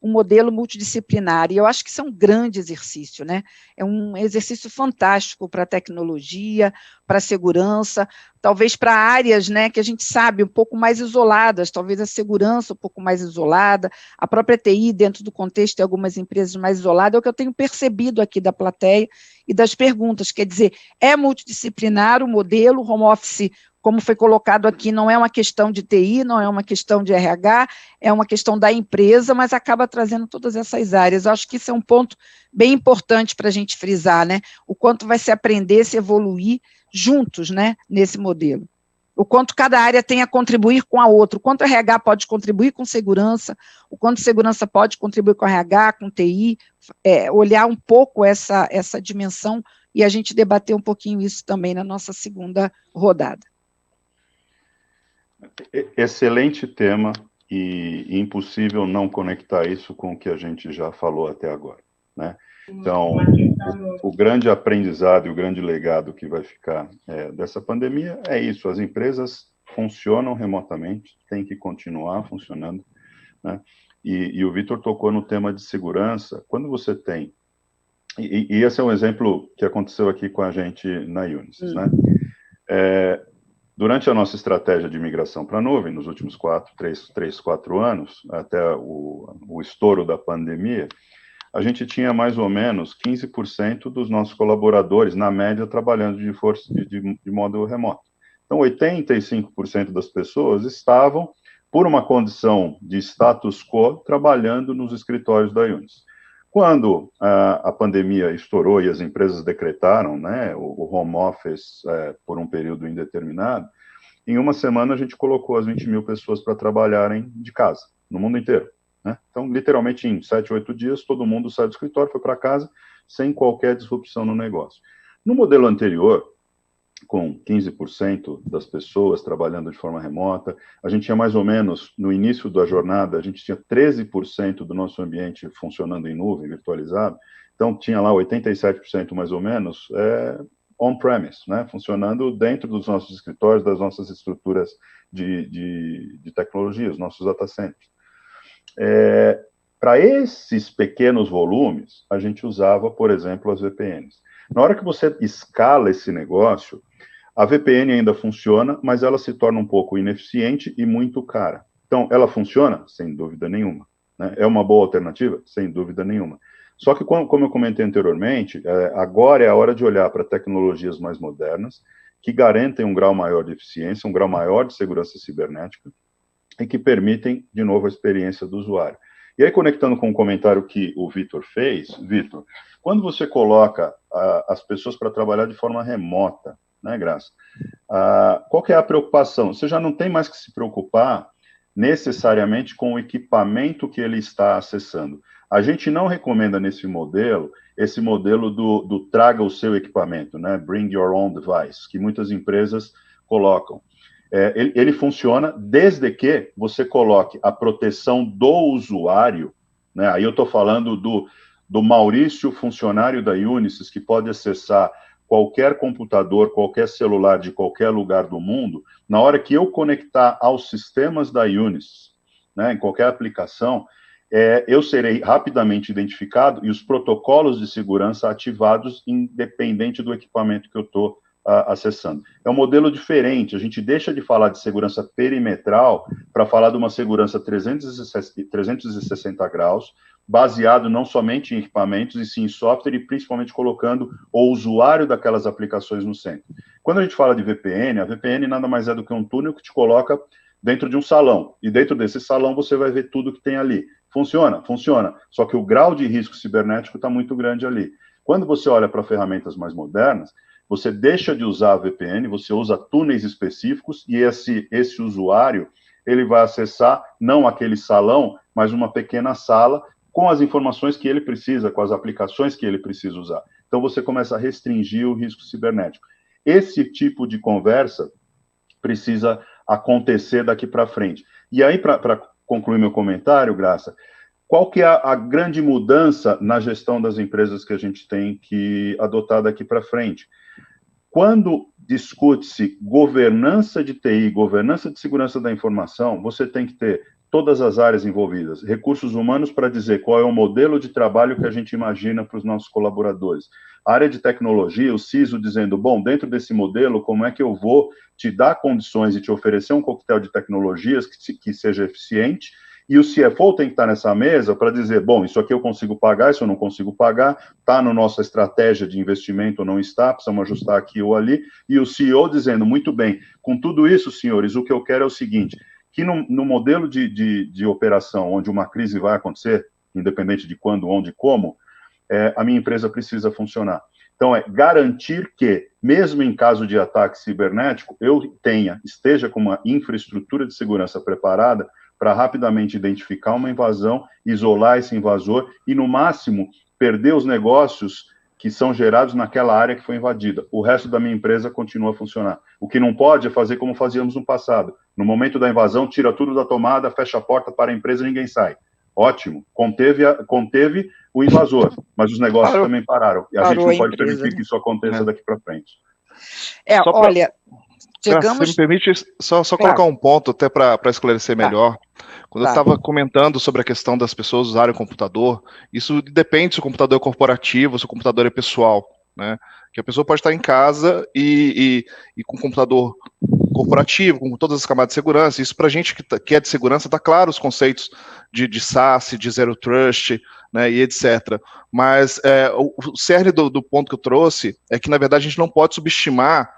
um modelo multidisciplinar, e eu acho que isso é um grande exercício, né? É um exercício fantástico para a tecnologia, para a segurança, talvez para áreas, né, que a gente sabe um pouco mais isoladas, talvez a segurança um pouco mais isolada, a própria TI dentro do contexto de algumas empresas mais isoladas, é o que eu tenho percebido aqui da plateia e das perguntas, quer dizer, é multidisciplinar o modelo, home office, como foi colocado aqui, não é uma questão de TI, não é uma questão de RH, é uma questão da empresa, mas acaba trazendo todas essas áreas. Eu acho que isso é um ponto bem importante para a gente frisar, né? O quanto vai se aprender, se evoluir juntos, né, nesse modelo. O quanto cada área tem a contribuir com a outra, o quanto o RH pode contribuir com segurança, o quanto segurança pode contribuir com o RH, com TI, olhar um pouco essa dimensão e a gente debater um pouquinho isso também na nossa segunda rodada.
Excelente tema e impossível não conectar isso com o que a gente já falou até agora, né? Então, o grande aprendizado e o grande legado que vai ficar dessa pandemia é isso, as empresas funcionam remotamente, tem que continuar funcionando, né? E o Vitor tocou no tema de segurança, quando você tem, e esse é um exemplo que aconteceu aqui com a gente na Unisys, né? Durante a nossa estratégia de migração para a nuvem, nos últimos 4 anos, até o estouro da pandemia, a gente tinha mais ou menos 15% dos nossos colaboradores, na média, trabalhando de modo remoto. Então, 85% das pessoas estavam, por uma condição de status quo, trabalhando nos escritórios da Unisys. Quando a pandemia estourou e as empresas decretaram, né, o home office por um período indeterminado, em uma semana a gente colocou as 20 mil pessoas para trabalharem de casa, no mundo inteiro, né? Então, literalmente, em 7, 8 dias, todo mundo sai do escritório, foi para casa, sem qualquer disrupção no negócio. No modelo anterior, com 15% das pessoas trabalhando de forma remota, a gente tinha mais ou menos, no início da jornada, a gente tinha 13% do nosso ambiente funcionando em nuvem, virtualizado, então tinha lá 87% mais ou menos on-premise, né, funcionando dentro dos nossos escritórios, das nossas estruturas de tecnologia, os nossos data centers. Para esses pequenos volumes, a gente usava, por exemplo, as VPNs. Na hora que você escala esse negócio, a VPN ainda funciona, mas ela se torna um pouco ineficiente e muito cara. Então, ela funciona? Sem dúvida nenhuma, né? É uma boa alternativa? Sem dúvida nenhuma. Só que, como eu comentei anteriormente, agora é a hora de olhar para tecnologias mais modernas, que garantem um grau maior de eficiência, um grau maior de segurança cibernética, e que permitem, de novo, a experiência do usuário. E aí, conectando com o comentário que o Vitor fez, Vitor, quando você coloca as pessoas para trabalhar de forma remota, né, Graça? Qual que é a preocupação? Você já não tem mais que se preocupar necessariamente com o equipamento que ele está acessando. A gente não recomenda nesse modelo, esse modelo do traga o seu equipamento, né? Bring your own device, que muitas empresas colocam. Ele funciona desde que você coloque a proteção do usuário, né? Aí eu estou falando do Maurício, funcionário da Unisys, que pode acessar qualquer computador, qualquer celular de qualquer lugar do mundo. Na hora que eu conectar aos sistemas da Unisys, né, em qualquer aplicação, eu serei rapidamente identificado e os protocolos de segurança ativados independente do equipamento que eu estou acessando. É um modelo diferente, a gente deixa de falar de segurança perimetral para falar de uma segurança 360 graus, baseado não somente em equipamentos, e sim em software, e principalmente colocando o usuário daquelas aplicações no centro. Quando a gente fala de VPN, a VPN nada mais é do que um túnel que te coloca dentro de um salão, e dentro desse salão você vai ver tudo que tem ali. Funciona? Funciona, só que o grau de risco cibernético está muito grande ali. Quando você olha para ferramentas mais modernas, você deixa de usar a VPN, você usa túneis específicos, e esse usuário, ele vai acessar não aquele salão, mas uma pequena sala, com as informações que ele precisa, com as aplicações que ele precisa usar. Então, você começa a restringir o risco cibernético. Esse tipo de conversa precisa acontecer daqui para frente. E aí, para concluir meu comentário, Graça, qual que é a grande mudança na gestão das empresas que a gente tem que adotar daqui para frente? Quando discute-se governança de TI, governança de segurança da informação, você tem que ter todas as áreas envolvidas, recursos humanos para dizer qual é o modelo de trabalho que a gente imagina para os nossos colaboradores. A área de tecnologia, o CISO dizendo, bom, dentro desse modelo, como é que eu vou te dar condições e te oferecer um coquetel de tecnologias que seja eficiente, e o CFO tem que estar nessa mesa para dizer, bom, isso aqui eu consigo pagar, isso eu não consigo pagar, está na nossa estratégia de investimento ou não está, precisamos ajustar aqui ou ali, e o CEO dizendo, muito bem, com tudo isso, senhores, o que eu quero é o seguinte, que no modelo de operação, onde uma crise vai acontecer, independente de quando, onde e como, a minha empresa precisa funcionar. Então, é garantir que, mesmo em caso de ataque cibernético, eu esteja com uma infraestrutura de segurança preparada para rapidamente identificar uma invasão, isolar esse invasor e, no máximo, perder os negócios que são gerados naquela área que foi invadida. O resto da minha empresa continua a funcionar. O que não pode é fazer como fazíamos no passado. No momento da invasão, tira tudo da tomada, fecha a porta para a empresa e ninguém sai. Ótimo, conteve o invasor, mas os negócios também pararam. E a gente não pode permitir que isso aconteça daqui para frente.
Olha, chegamos...
Se me permite só colocar um ponto até para esclarecer melhor. Quando eu estava comentando sobre a questão das pessoas usarem o computador, isso depende se o computador é corporativo, se o computador é pessoal, né? Que a pessoa pode estar em casa e com o computador corporativo, com todas as camadas de segurança. Isso para a gente que é de segurança, está claro os conceitos de SaaS, de Zero Trust, né, e etc. Mas o cerne do ponto que eu trouxe é que, na verdade, a gente não pode subestimar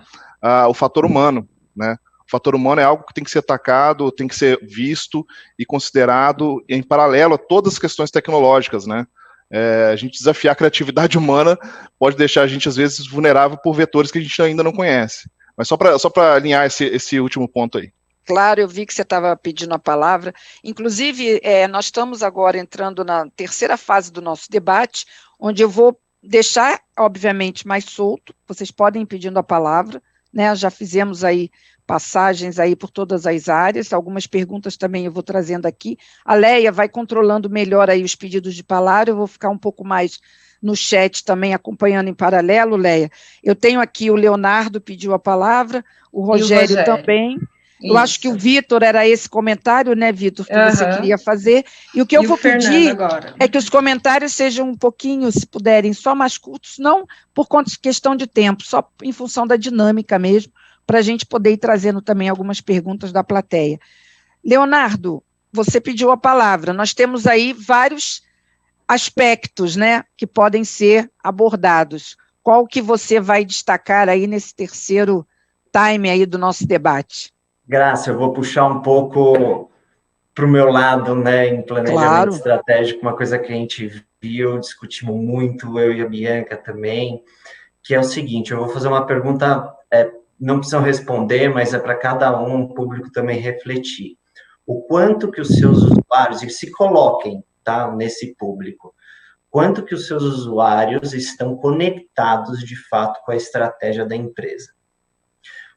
o fator humano, né? O fator humano é algo que tem que ser atacado, tem que ser visto e considerado em paralelo a todas as questões tecnológicas, né? A gente desafiar a criatividade humana pode deixar a gente, às vezes, vulnerável por vetores que a gente ainda não conhece. Mas só para alinhar esse último ponto aí.
Claro, eu vi que você estava pedindo a palavra. Inclusive, nós estamos agora entrando na terceira fase do nosso debate, onde eu vou deixar, obviamente, mais solto. Vocês podem ir pedindo a palavra, né? Já fizemos aí passagens aí por todas as áreas, algumas perguntas também eu vou trazendo aqui. A Leia vai controlando melhor aí os pedidos de palavra, eu vou ficar um pouco mais no chat também acompanhando em paralelo, Leia. Eu tenho aqui o Leonardo pediu a palavra, o Rogério também. Eu acho que o Vitor era esse comentário, né, Vitor, que você queria fazer. E o que eu vou pedir é que os comentários sejam um pouquinho, se puderem, só mais curtos, não por questão de tempo, só em função da dinâmica mesmo, para a gente poder ir trazendo também algumas perguntas da plateia. Leonardo, você pediu a palavra. Nós temos aí vários aspectos, né, que podem ser abordados. Qual que você vai destacar aí nesse terceiro time aí do nosso debate?
Graça, eu vou puxar um pouco para o meu lado, né, em planejamento estratégico, uma coisa que a gente viu, discutimos muito, eu e a Bianca também, que é o seguinte, eu vou fazer uma pergunta, não precisam responder, mas é para cada um, o público também refletir. O quanto que os seus usuários, e se coloquem, tá, nesse público, quanto que os seus usuários estão conectados, de fato, com a estratégia da empresa.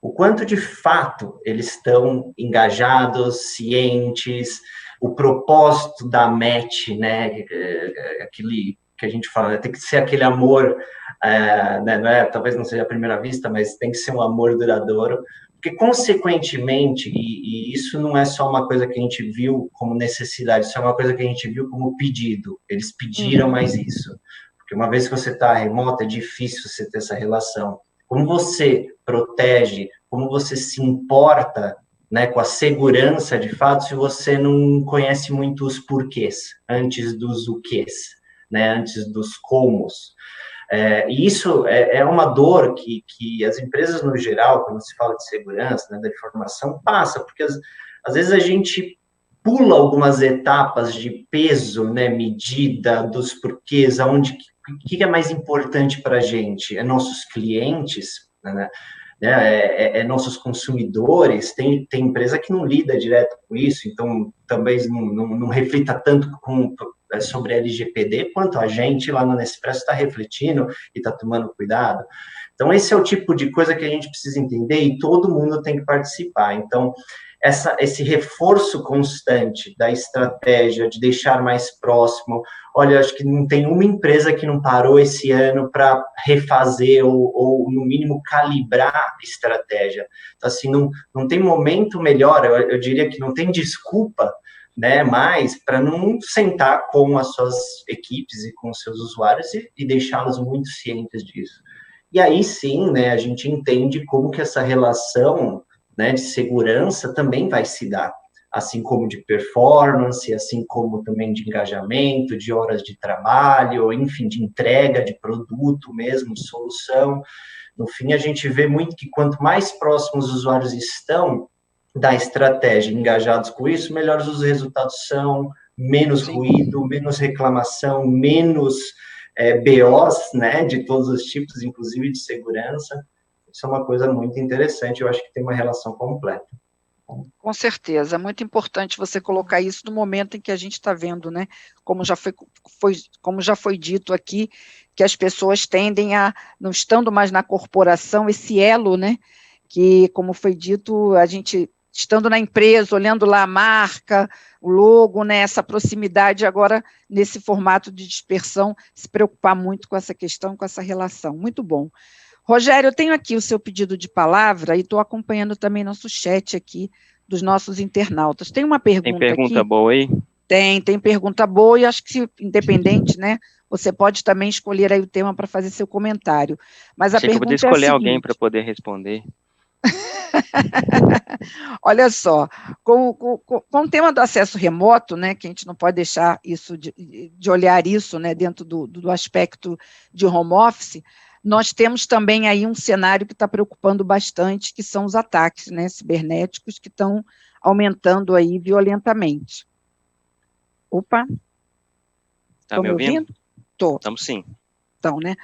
O quanto, de fato, eles estão engajados, cientes, o propósito da match, né, aquele que a gente fala, tem que ser aquele amor, né, talvez não seja à primeira vista, mas tem que ser um amor duradouro, porque, consequentemente, e isso não é só uma coisa que a gente viu como necessidade, isso é uma coisa que a gente viu como pedido, eles pediram mais isso, porque uma vez que você está remoto, é difícil você ter essa relação. Como você protege, como você se importa né, com a segurança de fato, se você não conhece muito os porquês, antes dos o quês, né, antes dos comos. E isso é uma dor que as empresas, no geral, quando se fala de segurança, né, da informação, passa, porque às vezes a gente pula algumas etapas de peso, né, medida dos porquês, aonde o que é mais importante para a gente? É nossos clientes, né? Nossos consumidores, tem empresa que não lida direto com isso, então talvez não reflita tanto sobre a LGPD quanto a gente lá no Nespresso está refletindo e está tomando cuidado. Então, esse é o tipo de coisa que a gente precisa entender e todo mundo tem que participar. Então, esse reforço constante da estratégia, de deixar mais próximo. Olha, acho que não tem uma empresa que não parou esse ano para refazer ou, no mínimo, calibrar a estratégia. Então, assim, não tem momento melhor, eu diria que não tem desculpa, né, mas para não sentar com as suas equipes e com os seus usuários e deixá-los muito cientes disso. E aí sim, né, a gente entende como que essa relação, né, de segurança também vai se dar, assim como de performance, assim como também de engajamento, de horas de trabalho, enfim, de entrega de produto mesmo, solução. No fim, a gente vê muito que quanto mais próximos os usuários estão da estratégia, engajados com isso, melhores os resultados são, menos ruído, menos reclamação, menos BOs, né, de todos os tipos, inclusive de segurança. Isso é uma coisa muito interessante, eu acho que tem uma relação completa.
Com certeza, é muito importante você colocar isso no momento em que a gente está vendo, né, como já foi dito aqui, que as pessoas tendem a, não estando mais na corporação, esse elo, né, que, como foi dito, a gente, estando na empresa, olhando lá a marca, o logo, né, essa proximidade, agora, nesse formato de dispersão, se preocupar muito com essa questão, com essa relação. Muito bom. Rogério, eu tenho aqui o seu pedido de palavra e estou acompanhando também nosso chat aqui dos nossos internautas. Tem uma pergunta aqui.
Tem pergunta boa aí?
Tem pergunta boa e acho que, independente, né, você pode também escolher aí o tema para fazer seu comentário. Mas a pergunta é a seguinte.
Eu podia escolher alguém para poder responder.
Olha só, com o tema do acesso remoto, né, que a gente não pode deixar isso de olhar isso, né, dentro do aspecto de home office, nós temos também aí um cenário que está preocupando bastante, que são os ataques, né, cibernéticos, que estão aumentando aí violentamente. Opa!
Está me ouvindo?
Estou.
Estamos sim.
Então, né?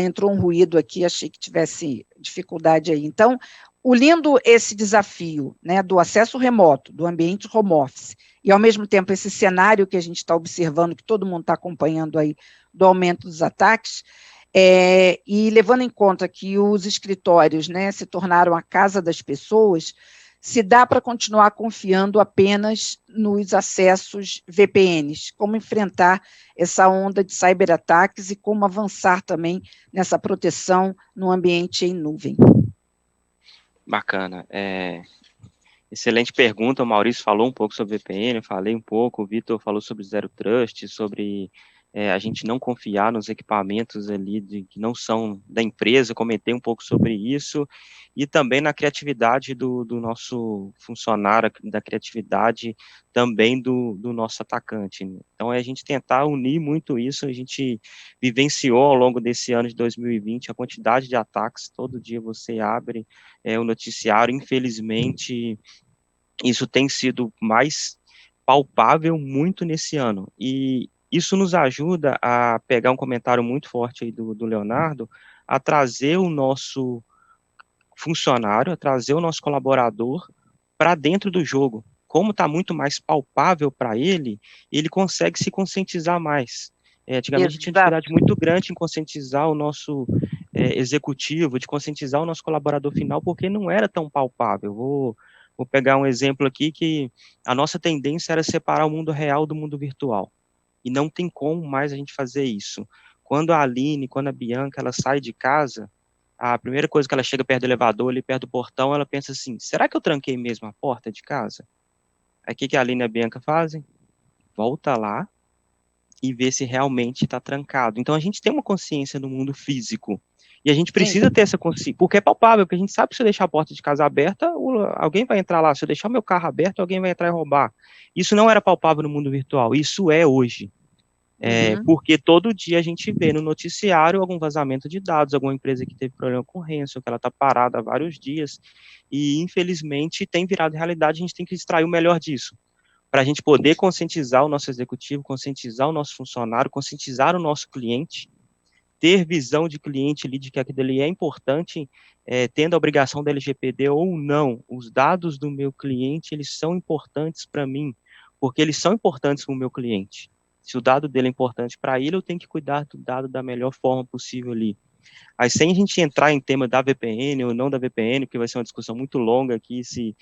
Entrou um ruído aqui, achei que tivesse dificuldade aí. Então, unindo esse desafio, né, do acesso remoto, do ambiente home office, e ao mesmo tempo esse cenário que a gente está observando, que todo mundo está acompanhando aí, do aumento dos ataques, e levando em conta que os escritórios, né, se tornaram a casa das pessoas, se dá para continuar confiando apenas nos acessos VPNs, como enfrentar essa onda de cyberataques e como avançar também nessa proteção no ambiente em nuvem.
Bacana. Excelente pergunta, o Maurício falou um pouco sobre VPN, eu falei um pouco, o Vitor falou sobre Zero Trust, sobre a gente não confiar nos equipamentos ali que não são da empresa, comentei um pouco sobre isso, e também na criatividade do nosso funcionário, da criatividade também do nosso atacante. Então, é a gente tentar unir muito isso, a gente vivenciou ao longo desse ano de 2020 a quantidade de ataques, todo dia você abre o noticiário, infelizmente, isso tem sido mais palpável muito nesse ano, e isso nos ajuda a pegar um comentário muito forte aí do Leonardo, a trazer o nosso funcionário, a trazer o nosso colaborador para dentro do jogo. Como está muito mais palpável para ele, ele consegue se conscientizar mais. Antigamente a gente tinha dificuldade muito grande em conscientizar o nosso executivo, de conscientizar o nosso colaborador final, porque não era tão palpável. Vou pegar um exemplo aqui que a nossa tendência era separar o mundo real do mundo virtual. E não tem como mais a gente fazer isso. Quando a Aline, quando a Bianca, ela sai de casa, a primeira coisa que ela chega perto do elevador, ali perto do portão, ela pensa assim, será que eu tranquei mesmo a porta de casa? Aí o que a Aline e a Bianca fazem? Volta lá e vê se realmente está trancado. Então a gente tem uma consciência do mundo físico. E a gente precisa ter essa consciência, porque é palpável, porque a gente sabe que se eu deixar a porta de casa aberta, alguém vai entrar lá. Se eu deixar o meu carro aberto, alguém vai entrar e roubar. Isso não era palpável no mundo virtual, isso é hoje. Porque todo dia a gente vê no noticiário algum vazamento de dados, alguma empresa que teve problema com ransom, que ela está parada há vários dias, e infelizmente tem virado realidade, a gente tem que extrair o melhor disso, para a gente poder conscientizar o nosso executivo, conscientizar o nosso funcionário, conscientizar o nosso cliente, ter visão de cliente ali, de que aquilo ali é importante, tendo a obrigação da LGPD ou não, os dados do meu cliente, eles são importantes para mim, porque eles são importantes para o meu cliente. Se o dado dele é importante para ele, eu tenho que cuidar do dado da melhor forma possível ali. Aí, sem a gente entrar em tema da VPN ou não da VPN, porque vai ser uma discussão muito longa aqui, se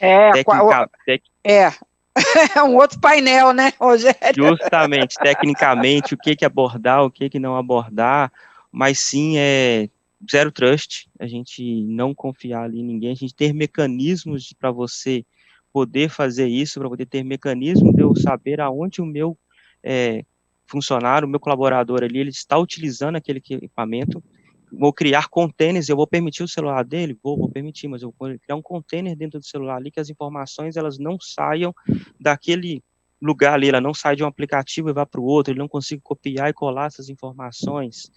é um outro painel, né, Rogério?
Justamente, tecnicamente, o que abordar, o que não abordar, mas sim zero trust, a gente não confiar ali em ninguém, a gente ter mecanismos para você poder fazer isso, para poder ter mecanismo de eu saber aonde o meu funcionário, o meu colaborador ali, ele está utilizando aquele equipamento. Vou criar containers, eu vou permitir o celular dele? Vou permitir, mas eu vou criar um container dentro do celular ali, que as informações, elas não saiam daquele lugar ali, ela não sai de um aplicativo e vai para o outro, ele não consigo copiar e colar essas informações,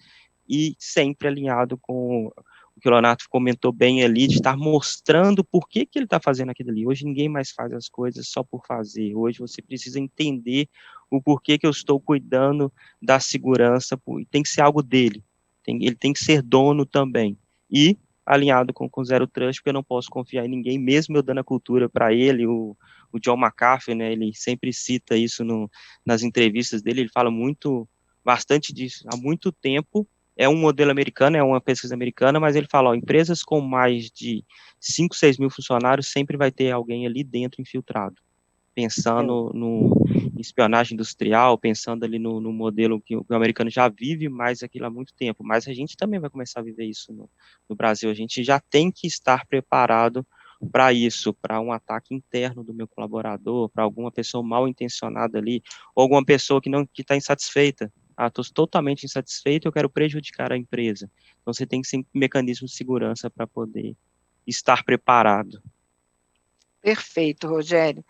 e sempre alinhado com o que o Leonardo comentou bem ali, de estar mostrando por que ele está fazendo aquilo ali. Hoje ninguém mais faz as coisas só por fazer, hoje você precisa entender o porquê que eu estou cuidando da segurança, tem que ser algo dele, ele tem que ser dono também, e alinhado com Zero Trust, porque eu não posso confiar em ninguém, mesmo eu dando a cultura para ele, o John McAfee, né, ele sempre cita isso nas entrevistas dele, ele fala bastante disso, há muito tempo, é um modelo americano, é uma pesquisa americana, mas ele fala, empresas com mais de 5, 6 mil funcionários, sempre vai ter alguém ali dentro infiltrado, pensando em espionagem industrial, pensando ali no modelo que o americano já vive mais aquilo há muito tempo, mas a gente também vai começar a viver isso no Brasil, a gente já tem que estar preparado para isso, para um ataque interno do meu colaborador, para alguma pessoa mal intencionada ali, ou alguma pessoa que está insatisfeita, estou totalmente insatisfeito, eu quero prejudicar a empresa, então você tem que ter um mecanismo de segurança para poder estar preparado.
Perfeito, Rogério.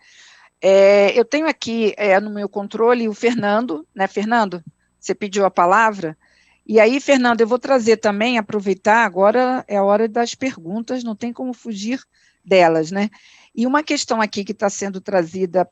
Eu tenho aqui no meu controle o Fernando, né, Fernando? Você pediu a palavra? E aí, Fernando, eu vou trazer também, aproveitar, agora é a hora das perguntas, não tem como fugir delas, né? E uma questão aqui que está sendo trazida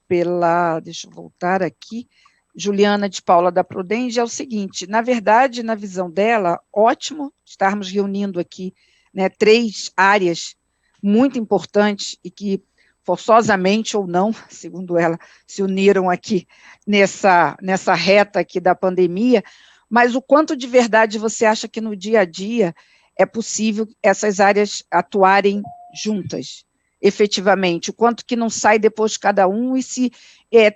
deixa eu voltar aqui, Juliana de Paula da Prudenge, é o seguinte, na verdade, na visão dela, ótimo estarmos reunindo aqui, né, 3 áreas muito importantes e que forçosamente ou não, segundo ela, se uniram aqui nessa reta aqui da pandemia, mas o quanto de verdade você acha que no dia a dia é possível essas áreas atuarem juntas, efetivamente, o quanto que não sai depois de cada um, e se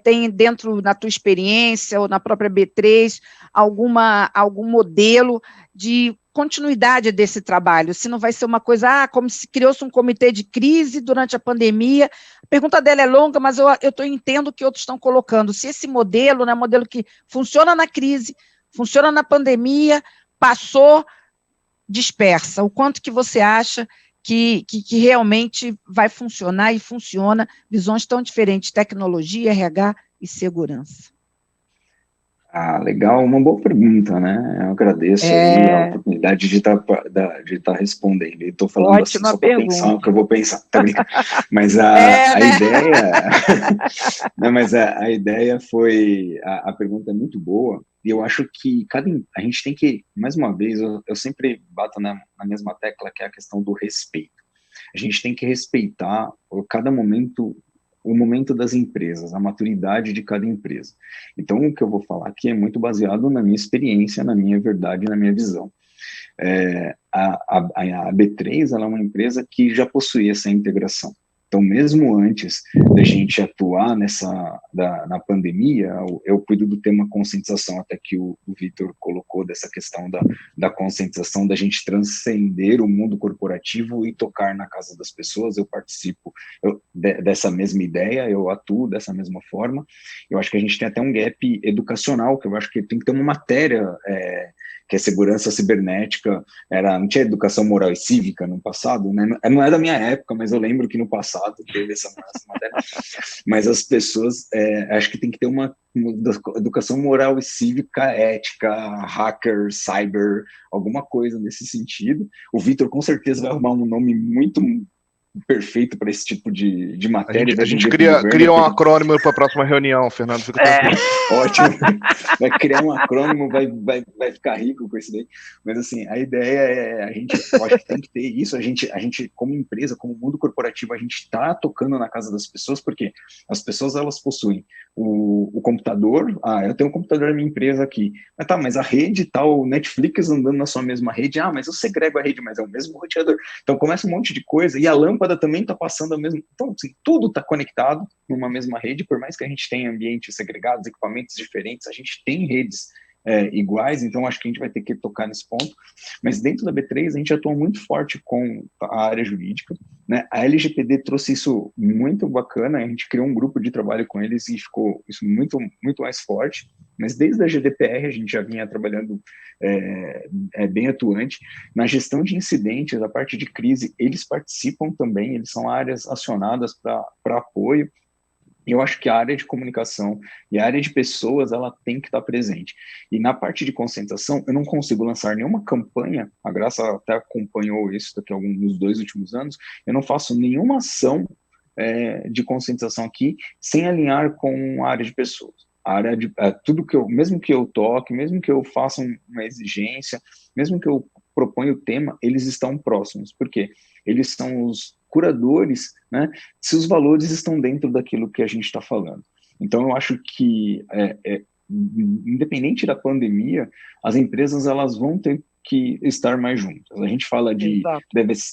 tem dentro, na tua experiência, ou na própria B3, algum modelo de continuidade desse trabalho, se não vai ser uma coisa, como se criou-se um comitê de crise durante a pandemia. A pergunta dela é longa, mas eu entendo o que outros estão colocando, se esse modelo, né, modelo que funciona na crise, funciona na pandemia, passou, dispersa, o quanto que você acha que realmente vai funcionar e funciona, visões tão diferentes, tecnologia, RH e segurança.
Legal, uma boa pergunta, né? Eu agradeço aí a oportunidade de estar respondendo. Estou falando
ótima
assim só para pensar o que eu vou pensar, tá brincando? Mas a ideia foi, a pergunta é muito boa, e eu acho que a gente tem que, mais uma vez, eu sempre bato na mesma tecla, que é a questão do respeito. A gente tem que respeitar cada momento, o momento das empresas, a maturidade de cada empresa. Então, o que eu vou falar aqui é muito baseado na minha experiência, na minha verdade, na minha visão. A B3, ela é uma empresa que já possui essa integração. Então, mesmo antes da gente atuar na pandemia, eu cuido do tema conscientização, até que o Vitor colocou dessa questão da conscientização, da gente transcender o mundo corporativo e tocar na casa das pessoas. Eu participo dessa mesma ideia, eu atuo dessa mesma forma. Eu acho que a gente tem até um gap educacional, que eu acho que tem que ter uma matéria que é segurança cibernética, não tinha educação moral e cívica no passado, né? Não é da minha época, mas eu lembro que no passado teve essa matéria. Mas as pessoas, acho que tem que ter uma educação moral e cívica, ética, hacker, cyber, alguma coisa nesse sentido. O Vitor com certeza vai arrumar um nome muito perfeito para esse tipo de matéria.
A gente cria um acrônimo para a próxima reunião, Fernando. Fica
ótimo. Vai criar um acrônimo, vai ficar rico com isso daí. Mas assim, a ideia eu acho que tem que ter isso. A gente como empresa, como mundo corporativo, a gente está tocando na casa das pessoas, porque as pessoas, elas possuem o computador. Eu tenho um computador na minha empresa aqui. Mas a rede tá, o Netflix andando na sua mesma rede. Mas eu segrego a rede, mas é o mesmo roteador. Então começa um monte de coisa, e a lâmpada também está passando a mesma. Então, assim, tudo está conectado numa mesma rede, por mais que a gente tenha ambientes segregados, equipamentos diferentes, a gente tem redes iguais, então acho que a gente vai ter que tocar nesse ponto. Mas dentro da B3, a gente atua muito forte com a área jurídica, né? A LGPD trouxe isso muito bacana, a gente criou um grupo de trabalho com eles e ficou isso muito, muito mais forte. Mas desde a GDPR a gente já vinha trabalhando bem atuante. Na gestão de incidentes, a parte de crise, eles participam também, eles são áreas acionadas para apoio. E eu acho que a área de comunicação e a área de pessoas, ela tem que estar presente. E na parte de conscientização, eu não consigo lançar nenhuma campanha, a Graça até acompanhou isso daqui a nos 2 últimos anos, eu não faço nenhuma ação de conscientização aqui sem alinhar com a área de pessoas. A área de tudo que mesmo que eu toque, mesmo que eu faça uma exigência, mesmo que eu proponha o tema, eles estão próximos, porque eles são os curadores, né, se os valores estão dentro daquilo que a gente está falando. Então, eu acho que, independente da pandemia, as empresas, elas vão ter que estar mais juntas. A gente fala de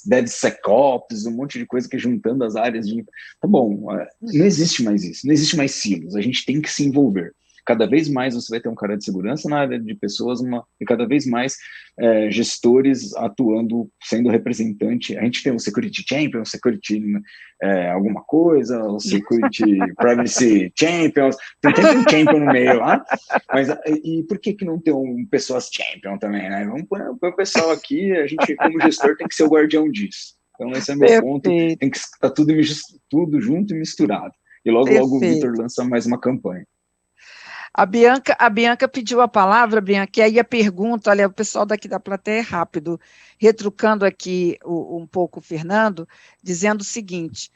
DevSecOps, um monte de coisa que é juntando as áreas de... Tá bom, não existe mais isso, não existe mais silos, a gente tem que se envolver. Cada vez mais você vai ter um cara de segurança na área de pessoas, e cada vez mais gestores atuando, sendo representante. A gente tem o Security Champion, o Security alguma coisa, o Security Privacy Champions, tem um Champion no meio lá, mas e por que não tem pessoas Champion também, né? Vamos pôr o pessoal aqui, a gente como gestor tem que ser o guardião disso. Então esse é meu ponto, tem que estar tudo junto e misturado. E logo o Vitor lança mais uma campanha.
A Bianca pediu a palavra, Bianca, e aí a pergunta, olha, o pessoal daqui da plateia é rápido, retrucando aqui um pouco o Fernando, dizendo o seguinte: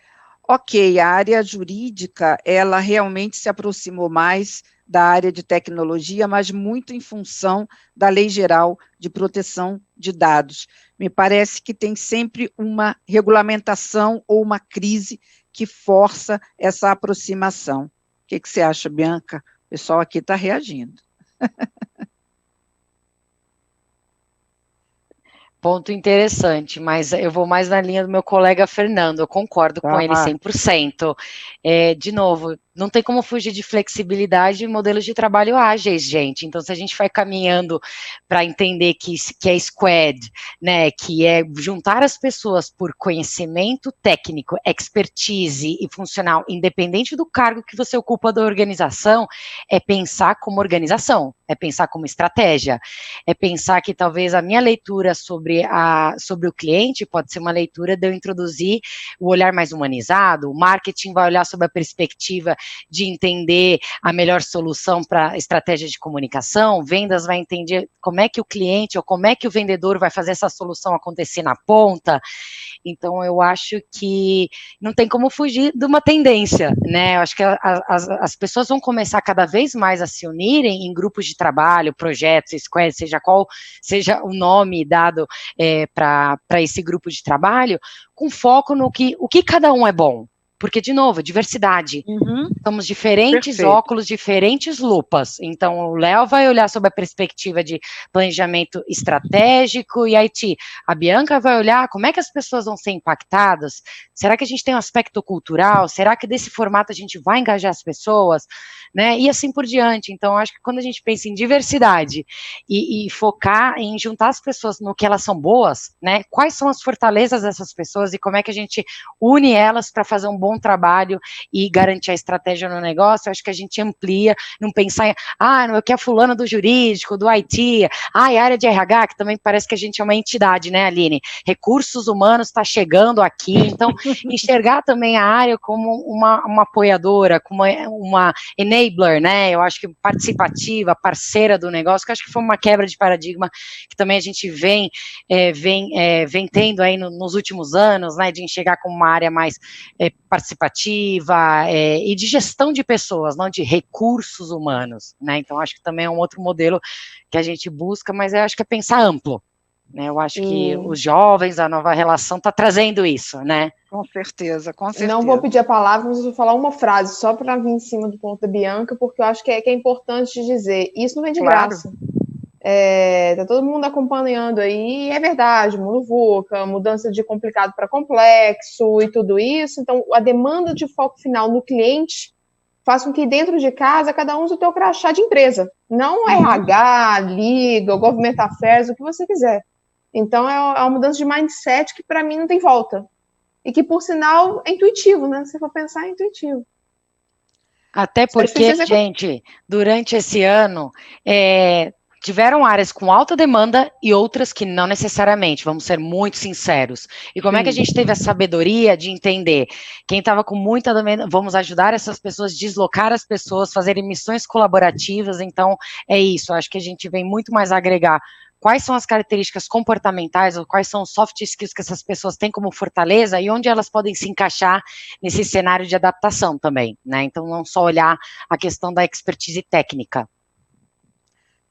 ok, a área jurídica, ela realmente se aproximou mais da área de tecnologia, mas muito em função da Lei Geral de Proteção de Dados. Me parece que tem sempre uma regulamentação ou uma crise que força essa aproximação. O que você acha, Bianca? O pessoal aqui está reagindo.
Ponto interessante, mas eu vou mais na linha do meu colega Fernando, eu concordo com ele 100%. De novo, não tem como fugir de flexibilidade e modelos de trabalho ágeis, gente. Então, se a gente vai caminhando para entender que é squad, né, que é juntar as pessoas por conhecimento técnico, expertise e funcional, independente do cargo que você ocupa da organização, é pensar como organização, é pensar como estratégia, é pensar que talvez a minha leitura sobre o cliente pode ser uma leitura de eu introduzir o olhar mais humanizado, o marketing vai olhar sob a perspectiva de entender a melhor solução para estratégia de comunicação, vendas vai entender como é que o cliente ou como é que o vendedor vai fazer essa solução acontecer na ponta. Então, eu acho que não tem como fugir de uma tendência, né? Eu acho que as pessoas vão começar cada vez mais a se unirem em grupos de trabalho, projetos, squads, seja qual seja o nome dado para esse grupo de trabalho, com foco no que cada um é bom. porque, de novo, diversidade.
Uhum.
Somos diferentes
Perfeito.
óculos, diferentes lupas. Então, o Léo vai olhar sob a perspectiva de planejamento estratégico e IT. A Bianca vai olhar como é que as pessoas vão ser impactadas. Será que a gente tem um aspecto cultural? Será que desse formato a gente vai engajar as pessoas? Né? E assim por diante. Então, acho que quando a gente pensa em diversidade e focar em juntar as pessoas no que elas são boas, né? Quais são as fortalezas dessas pessoas e como é que a gente une elas para fazer um bom trabalho e garantir a estratégia no negócio. Acho que a gente amplia, não pensar em, eu quero fulano do jurídico, do IT, a área de RH, que também parece que a gente é uma entidade, né, Aline? Recursos humanos está chegando aqui, então enxergar também a área como uma apoiadora, como uma enabler, né? Eu acho que participativa, parceira do negócio, que acho que foi uma quebra de paradigma que também a gente vem tendo aí nos últimos anos, né, de enxergar como uma área mais participativa e de gestão de pessoas, não de recursos humanos, né? Então acho que também é um outro modelo que a gente busca, mas eu acho que é pensar amplo, né? Eu acho que os jovens, a nova relação está trazendo isso, né?
Com certeza, com certeza.
Não vou pedir a palavra, mas vou falar uma frase só para vir em cima do ponto da Bianca, porque eu acho que é importante dizer, isso não vem de graça. Tá todo mundo acompanhando aí, e é verdade, mundo VUCA, mudança de complicado para complexo e tudo isso, então a demanda de foco final no cliente faz com que dentro de casa cada um use o teu crachá de empresa, não RH, Liga, Government Affairs, o que você quiser. Então é uma mudança de mindset que para mim não tem volta, e que por sinal é intuitivo, né? Se for pensar, é intuitivo.
Até porque, gente, durante esse ano, tiveram áreas com alta demanda e outras que não necessariamente, vamos ser muito sinceros. E como é que a gente teve a sabedoria de entender? Quem estava com muita demanda, vamos ajudar essas pessoas, deslocar as pessoas, fazerem missões colaborativas, então é isso, acho que a gente vem muito mais agregar quais são as características comportamentais ou quais são os soft skills que essas pessoas têm como fortaleza e onde elas podem se encaixar nesse cenário de adaptação também, né? Então não só olhar a questão da expertise técnica.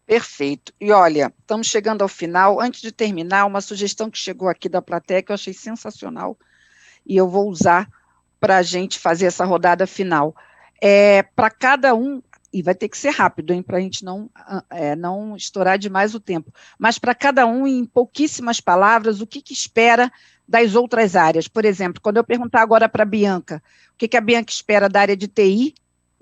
Perfeito. E olha, estamos chegando ao final. Antes de terminar, uma sugestão que chegou aqui da plateia que eu achei sensacional e eu vou usar para a gente fazer essa rodada final. Para cada um, e vai ter que ser rápido, hein, para a gente não estourar demais o tempo, mas para cada um, em pouquíssimas palavras, o que espera das outras áreas. Por exemplo, quando eu perguntar agora para a Bianca, o que a Bianca espera da área de TI,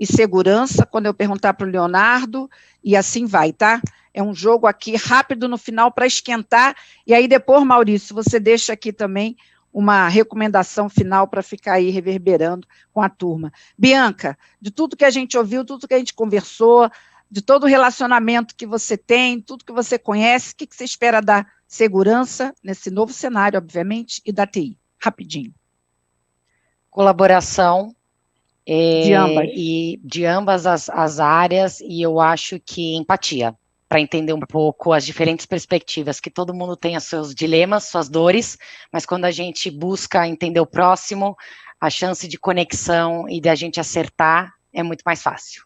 e segurança, quando eu perguntar para o Leonardo, e assim vai, tá? É um jogo aqui rápido no final para esquentar, e aí depois, Maurício, você deixa aqui também uma recomendação final para ficar aí reverberando com a turma. Bianca, de tudo que a gente ouviu, tudo que a gente conversou, de todo o relacionamento que você tem, tudo que você conhece, o que você espera da segurança, nesse novo cenário, obviamente, e da TI? Rapidinho.
Colaboração,
de
ambas as áreas, e eu acho que empatia, para entender um pouco as diferentes perspectivas, que todo mundo tem os seus dilemas, suas dores, mas quando a gente busca entender o próximo, a chance de conexão e de a gente acertar é muito mais fácil.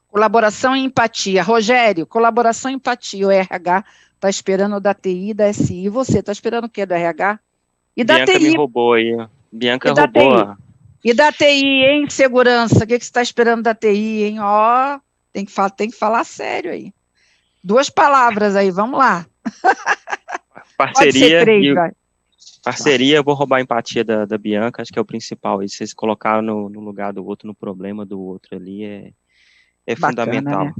Colaboração e empatia. Rogério, colaboração e empatia. O RH está esperando da TI e da SI. E você está esperando o quê do RH? E da
Bianca
TI.
me roubou aí. Bianca roubou.
E da TI, hein, segurança? O que você está esperando da TI, hein? Ó, tem que falar sério aí. 2 palavras aí, vamos lá.
Parceria.
3, vai.
Parceria, eu vou roubar a empatia da Bianca, acho que é o principal. E vocês colocaram no lugar do outro, no problema do outro ali, é
Bacana,
fundamental.
né?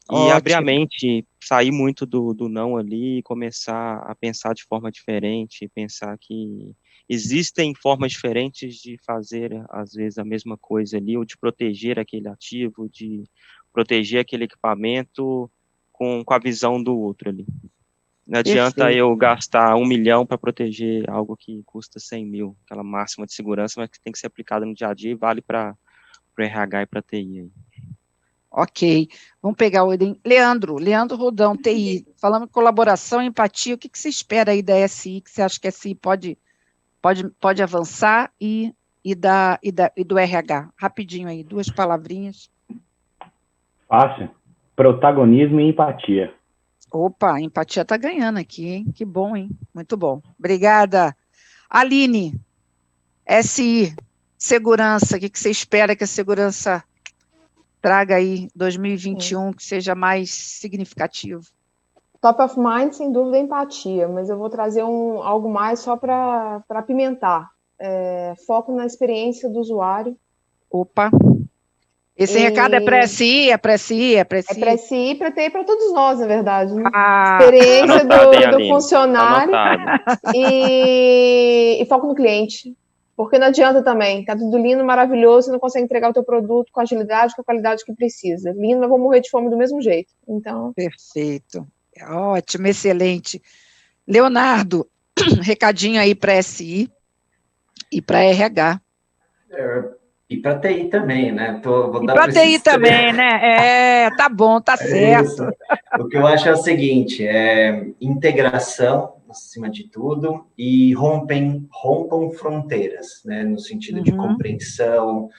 E
Ótimo.
abrir a mente, sair muito do não ali e começar a pensar de forma diferente, pensar que existem formas diferentes de fazer, às vezes, a mesma coisa ali, ou de proteger aquele ativo, de proteger aquele equipamento com a visão do outro ali. Não adianta eu gastar 1 milhão para proteger algo que custa 100 mil, aquela máxima de segurança, mas que tem que ser aplicada no dia a dia e vale para o RH e para a TI aí.
Ok, vamos pegar o Leandro Rodão, TI, falando de colaboração e empatia, o que você espera aí da SI, que você acha que a SI pode avançar e do RH? Rapidinho aí, 2 palavrinhas.
Fácil, protagonismo e empatia.
Opa, a empatia está ganhando aqui, hein? Que bom, hein? Muito bom. Obrigada. Aline, SI, Segurança, o que você espera que a segurança traga aí 2021 que seja mais significativo?
Top of mind, sem dúvida, é empatia, mas eu vou trazer algo mais só para apimentar. Foco na experiência do usuário.
Opa! Esse recado é para SI, é para SI, é para SI?
É para SI, para TI, para todos nós, na verdade. Né?
Ah,
experiência
anotado,
do funcionário e foco no cliente. Porque não adianta também, tá tudo lindo, maravilhoso, você não consegue entregar o teu produto com agilidade, com a qualidade que precisa. Lindo, mas vou morrer de fome do mesmo jeito. Então...
Perfeito. Ótimo, excelente. Leonardo, recadinho aí para SI e para RH.
E para TI também, né? Vou
e
para
TI também, né? Tá bom, tá certo.
Isso. O que eu acho é o seguinte, integração, acima de tudo, e rompam fronteiras, né? No sentido de compreensão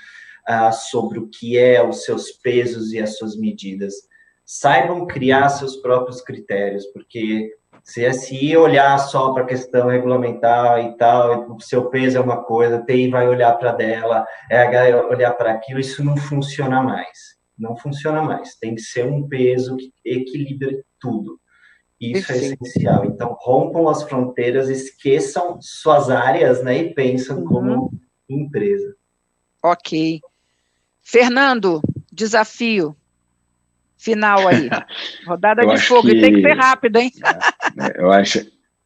sobre o que é os seus pesos e as suas medidas. Saibam criar seus próprios critérios, porque se a SI olhar só para a questão regulamentar e tal, o seu peso é uma coisa, a TI vai olhar para dela, vai olhar para aquilo, isso não funciona mais. Não funciona mais. Tem que ser um peso que equilibre tudo. Isso é essencial. Então, rompam as fronteiras, esqueçam suas áreas, né, e pensam como empresa.
Ok. Fernando, desafio final aí. Rodada de fogo. E tem que ser rápido, hein?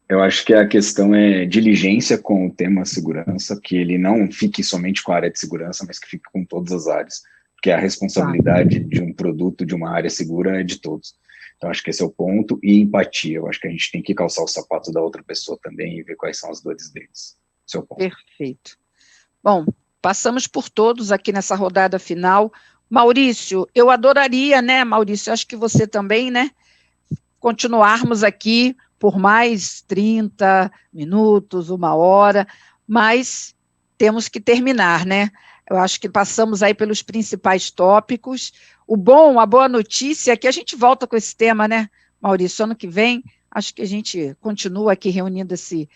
Eu acho que a questão é diligência com o tema segurança, que ele não fique somente com a área de segurança, mas que fique com todas as áreas, porque a responsabilidade de um produto, de uma área segura é de todos. Então, acho que esse é o ponto. E empatia. Eu acho que a gente tem que calçar os sapatos da outra pessoa também e ver quais são as dores deles. Esse é o ponto.
Perfeito. Bom, passamos por todos aqui nessa rodada final. Maurício, eu adoraria, né, Maurício, acho que você também, né, continuarmos aqui por mais 30 minutos, 1 hora, mas temos que terminar, né? Eu acho que passamos aí pelos principais tópicos. A boa notícia é que a gente volta com esse tema, né, Maurício? Ano que vem, acho que a gente continua aqui reunindo esse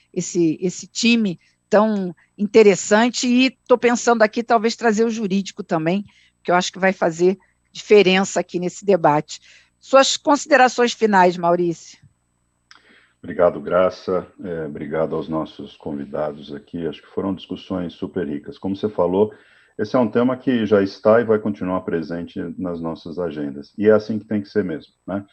time tão interessante e estou pensando aqui talvez trazer o jurídico também, que eu acho que vai fazer diferença aqui nesse debate. Suas considerações finais, Maurício.
Obrigado, Graça. Obrigado aos nossos convidados aqui. Acho que foram discussões super ricas. Como você falou, esse é um tema que já está e vai continuar presente nas nossas agendas. E é assim que tem que ser mesmo, né?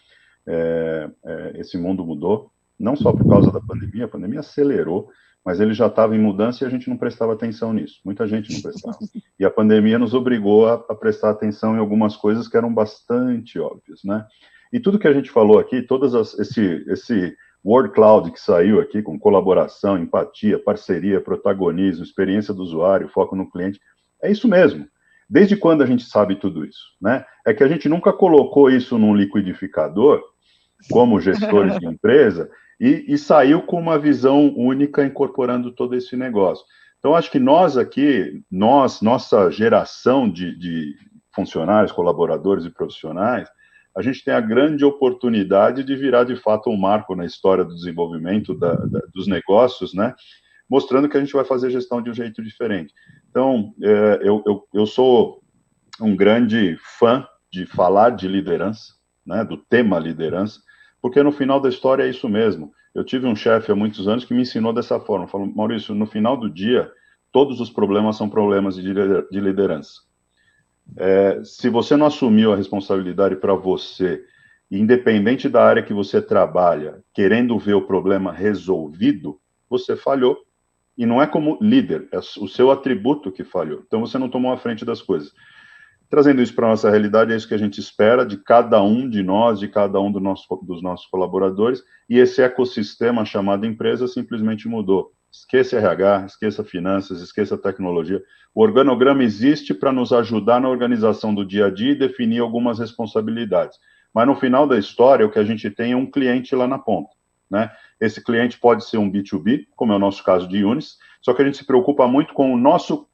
Esse mundo mudou, não só por causa da pandemia, a pandemia acelerou, mas ele já estava em mudança e a gente não prestava atenção nisso. Muita gente não prestava. E a pandemia nos obrigou a prestar atenção em algumas coisas que eram bastante óbvias, né? E tudo que a gente falou aqui, esse Word Cloud que saiu aqui, com colaboração, empatia, parceria, protagonismo, experiência do usuário, foco no cliente, é isso mesmo. Desde quando a gente sabe tudo isso, né? É que a gente nunca colocou isso num liquidificador, como gestores de empresa, e saiu com uma visão única incorporando todo esse negócio. Então, acho que nós aqui, nossa geração de funcionários, colaboradores e profissionais, a gente tem a grande oportunidade de virar, de fato, um marco na história do desenvolvimento dos negócios, né? Mostrando que a gente vai fazer gestão de um jeito diferente. Então, eu sou um grande fã de falar de liderança, né, do tema liderança, porque no final da história é isso mesmo. Eu tive um chefe há muitos anos que me ensinou dessa forma. Falou, Maurício, no final do dia, todos os problemas são problemas de liderança. Se você não assumiu a responsabilidade para você, independente da área que você trabalha, querendo ver o problema resolvido, você falhou. E não é como líder, é o seu atributo que falhou. Então, você não tomou a frente das coisas. Trazendo isso para a nossa realidade, é isso que a gente espera de cada um de nós, de cada um dos nossos colaboradores, e esse ecossistema chamado empresa simplesmente mudou. Esqueça RH, esqueça finanças, esqueça tecnologia. O organograma existe para nos ajudar na organização do dia a dia e definir algumas responsabilidades. Mas no final da história, o que a gente tem é um cliente lá na ponta, né? Esse cliente pode ser um B2B, como é o nosso caso de Unis, só que a gente se preocupa muito com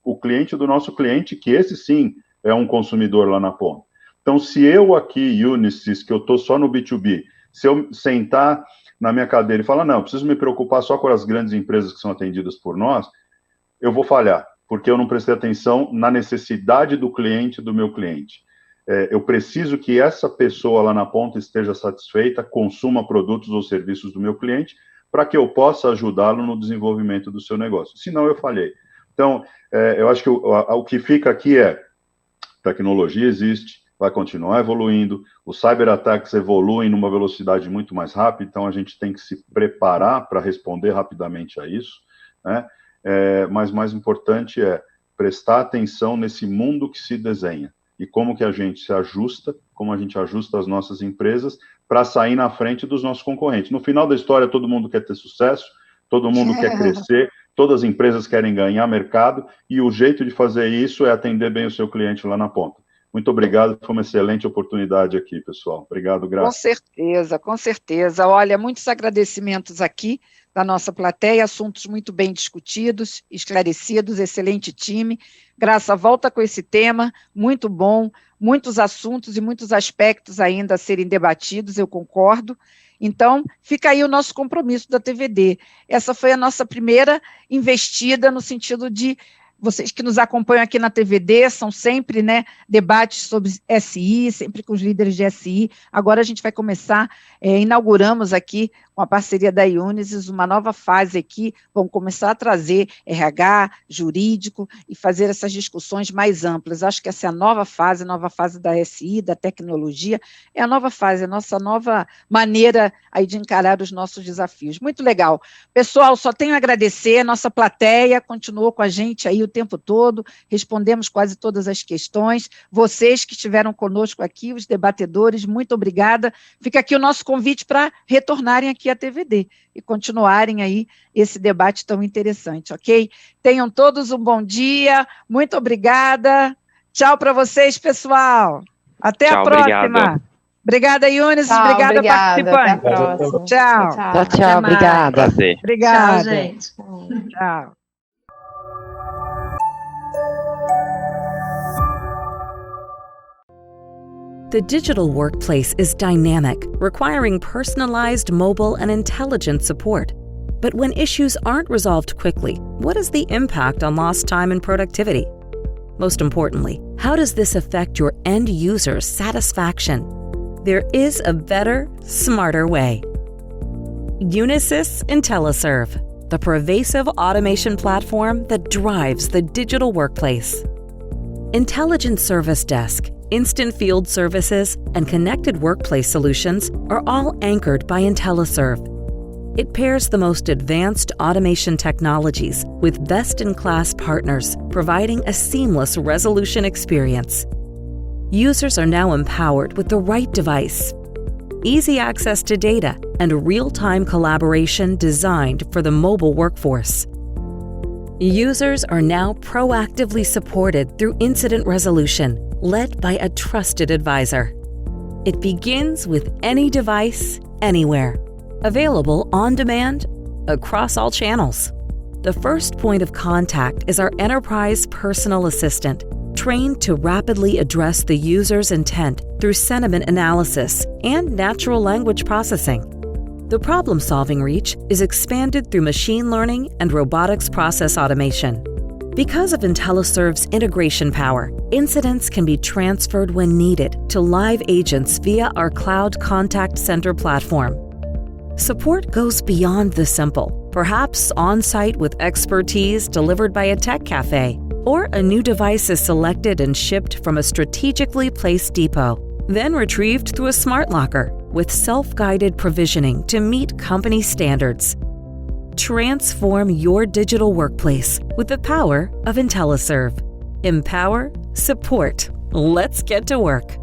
o cliente do nosso cliente, que esse sim é um consumidor lá na ponta. Então, se eu aqui, Unisys, que eu estou só no B2B, se eu sentar na minha cadeira e falar, não, eu preciso me preocupar só com as grandes empresas que são atendidas por nós, eu vou falhar. porque eu não prestei atenção na necessidade do cliente, do meu cliente. Eu preciso que essa pessoa lá na ponta esteja satisfeita, consuma produtos ou serviços do meu cliente, para que eu possa ajudá-lo no desenvolvimento do seu negócio. Senão eu falhei. Então, eu acho que o que fica aqui é, tecnologia existe, vai continuar evoluindo, os cyberataques evoluem numa velocidade muito mais rápida, então a gente tem que se preparar para responder rapidamente a isso, né? Mas mais importante é prestar atenção nesse mundo que se desenha e como que a gente se ajusta, como a gente ajusta as nossas empresas para sair na frente dos nossos concorrentes. No final da história, todo mundo quer ter sucesso, todo mundo quer crescer, todas as empresas querem ganhar mercado, e o jeito de fazer isso é atender bem o seu cliente lá na ponta. Muito obrigado, foi uma excelente oportunidade aqui, pessoal. Obrigado, Graça.
Com certeza, com certeza. Olha, muitos agradecimentos aqui da nossa plateia, assuntos muito bem discutidos, esclarecidos, excelente time. Graça, volta com esse tema, muito bom, muitos assuntos e muitos aspectos ainda a serem debatidos, eu concordo. Então, fica aí o nosso compromisso da TVD. Essa foi a nossa primeira investida no sentido de vocês que nos acompanham aqui na TVD, são sempre, né, debates sobre SI, sempre com os líderes de SI. Agora a gente vai começar, inauguramos aqui, com a parceria da Unisys, uma nova fase aqui, vamos começar a trazer RH, jurídico, e fazer essas discussões mais amplas. Acho que essa é a nova fase da SI, da tecnologia, é a nova fase, a nossa nova maneira aí de encarar os nossos desafios. Muito legal. Pessoal, só tenho a agradecer, nossa plateia continuou com a gente aí o tempo todo, respondemos quase todas as questões, vocês que estiveram conosco aqui, os debatedores, muito obrigada. Fica aqui o nosso convite para retornarem aqui à TVD e continuarem aí esse debate tão interessante, ok? Tenham todos um bom dia, muito obrigada, tchau para vocês, pessoal, até a próxima. Obrigado. Obrigada, Unisys, obrigada, participante.
Tchau, obrigada.
Obrigada.
Tchau, gente.
Tchau.
The digital workplace is dynamic, requiring personalized, mobile, and intelligent support. But when issues aren't resolved quickly, what is the impact on lost time and productivity? Most importantly, how does this affect your end user's satisfaction? There is a better, smarter way. Unisys IntelliServe, the pervasive automation platform that drives the digital workplace. Intelligent Service Desk, instant field services, and connected workplace solutions are all anchored by IntelliServe. It pairs the most advanced automation technologies with best-in-class partners, providing a seamless resolution experience. Users are now empowered with the right device, easy access to data, and real-time collaboration designed for the mobile workforce. Users are now proactively supported through incident resolution, led by a trusted advisor. It begins with any device, anywhere. Available on demand, across all channels. The first point of contact is our enterprise personal assistant, trained to rapidly address the user's intent through sentiment analysis and natural language processing. The problem-solving reach is expanded through machine learning and robotics process automation. Because of IntelliServe's integration power, incidents can be transferred when needed to live agents via our cloud contact center platform. Support goes beyond the simple, perhaps on-site with expertise delivered by a tech cafe, or a new device is selected and shipped from a strategically placed depot, then retrieved through a smart locker with self-guided provisioning to meet company standards. Transform your digital workplace with the power of IntelliServe. Empower, support. Let's get to work.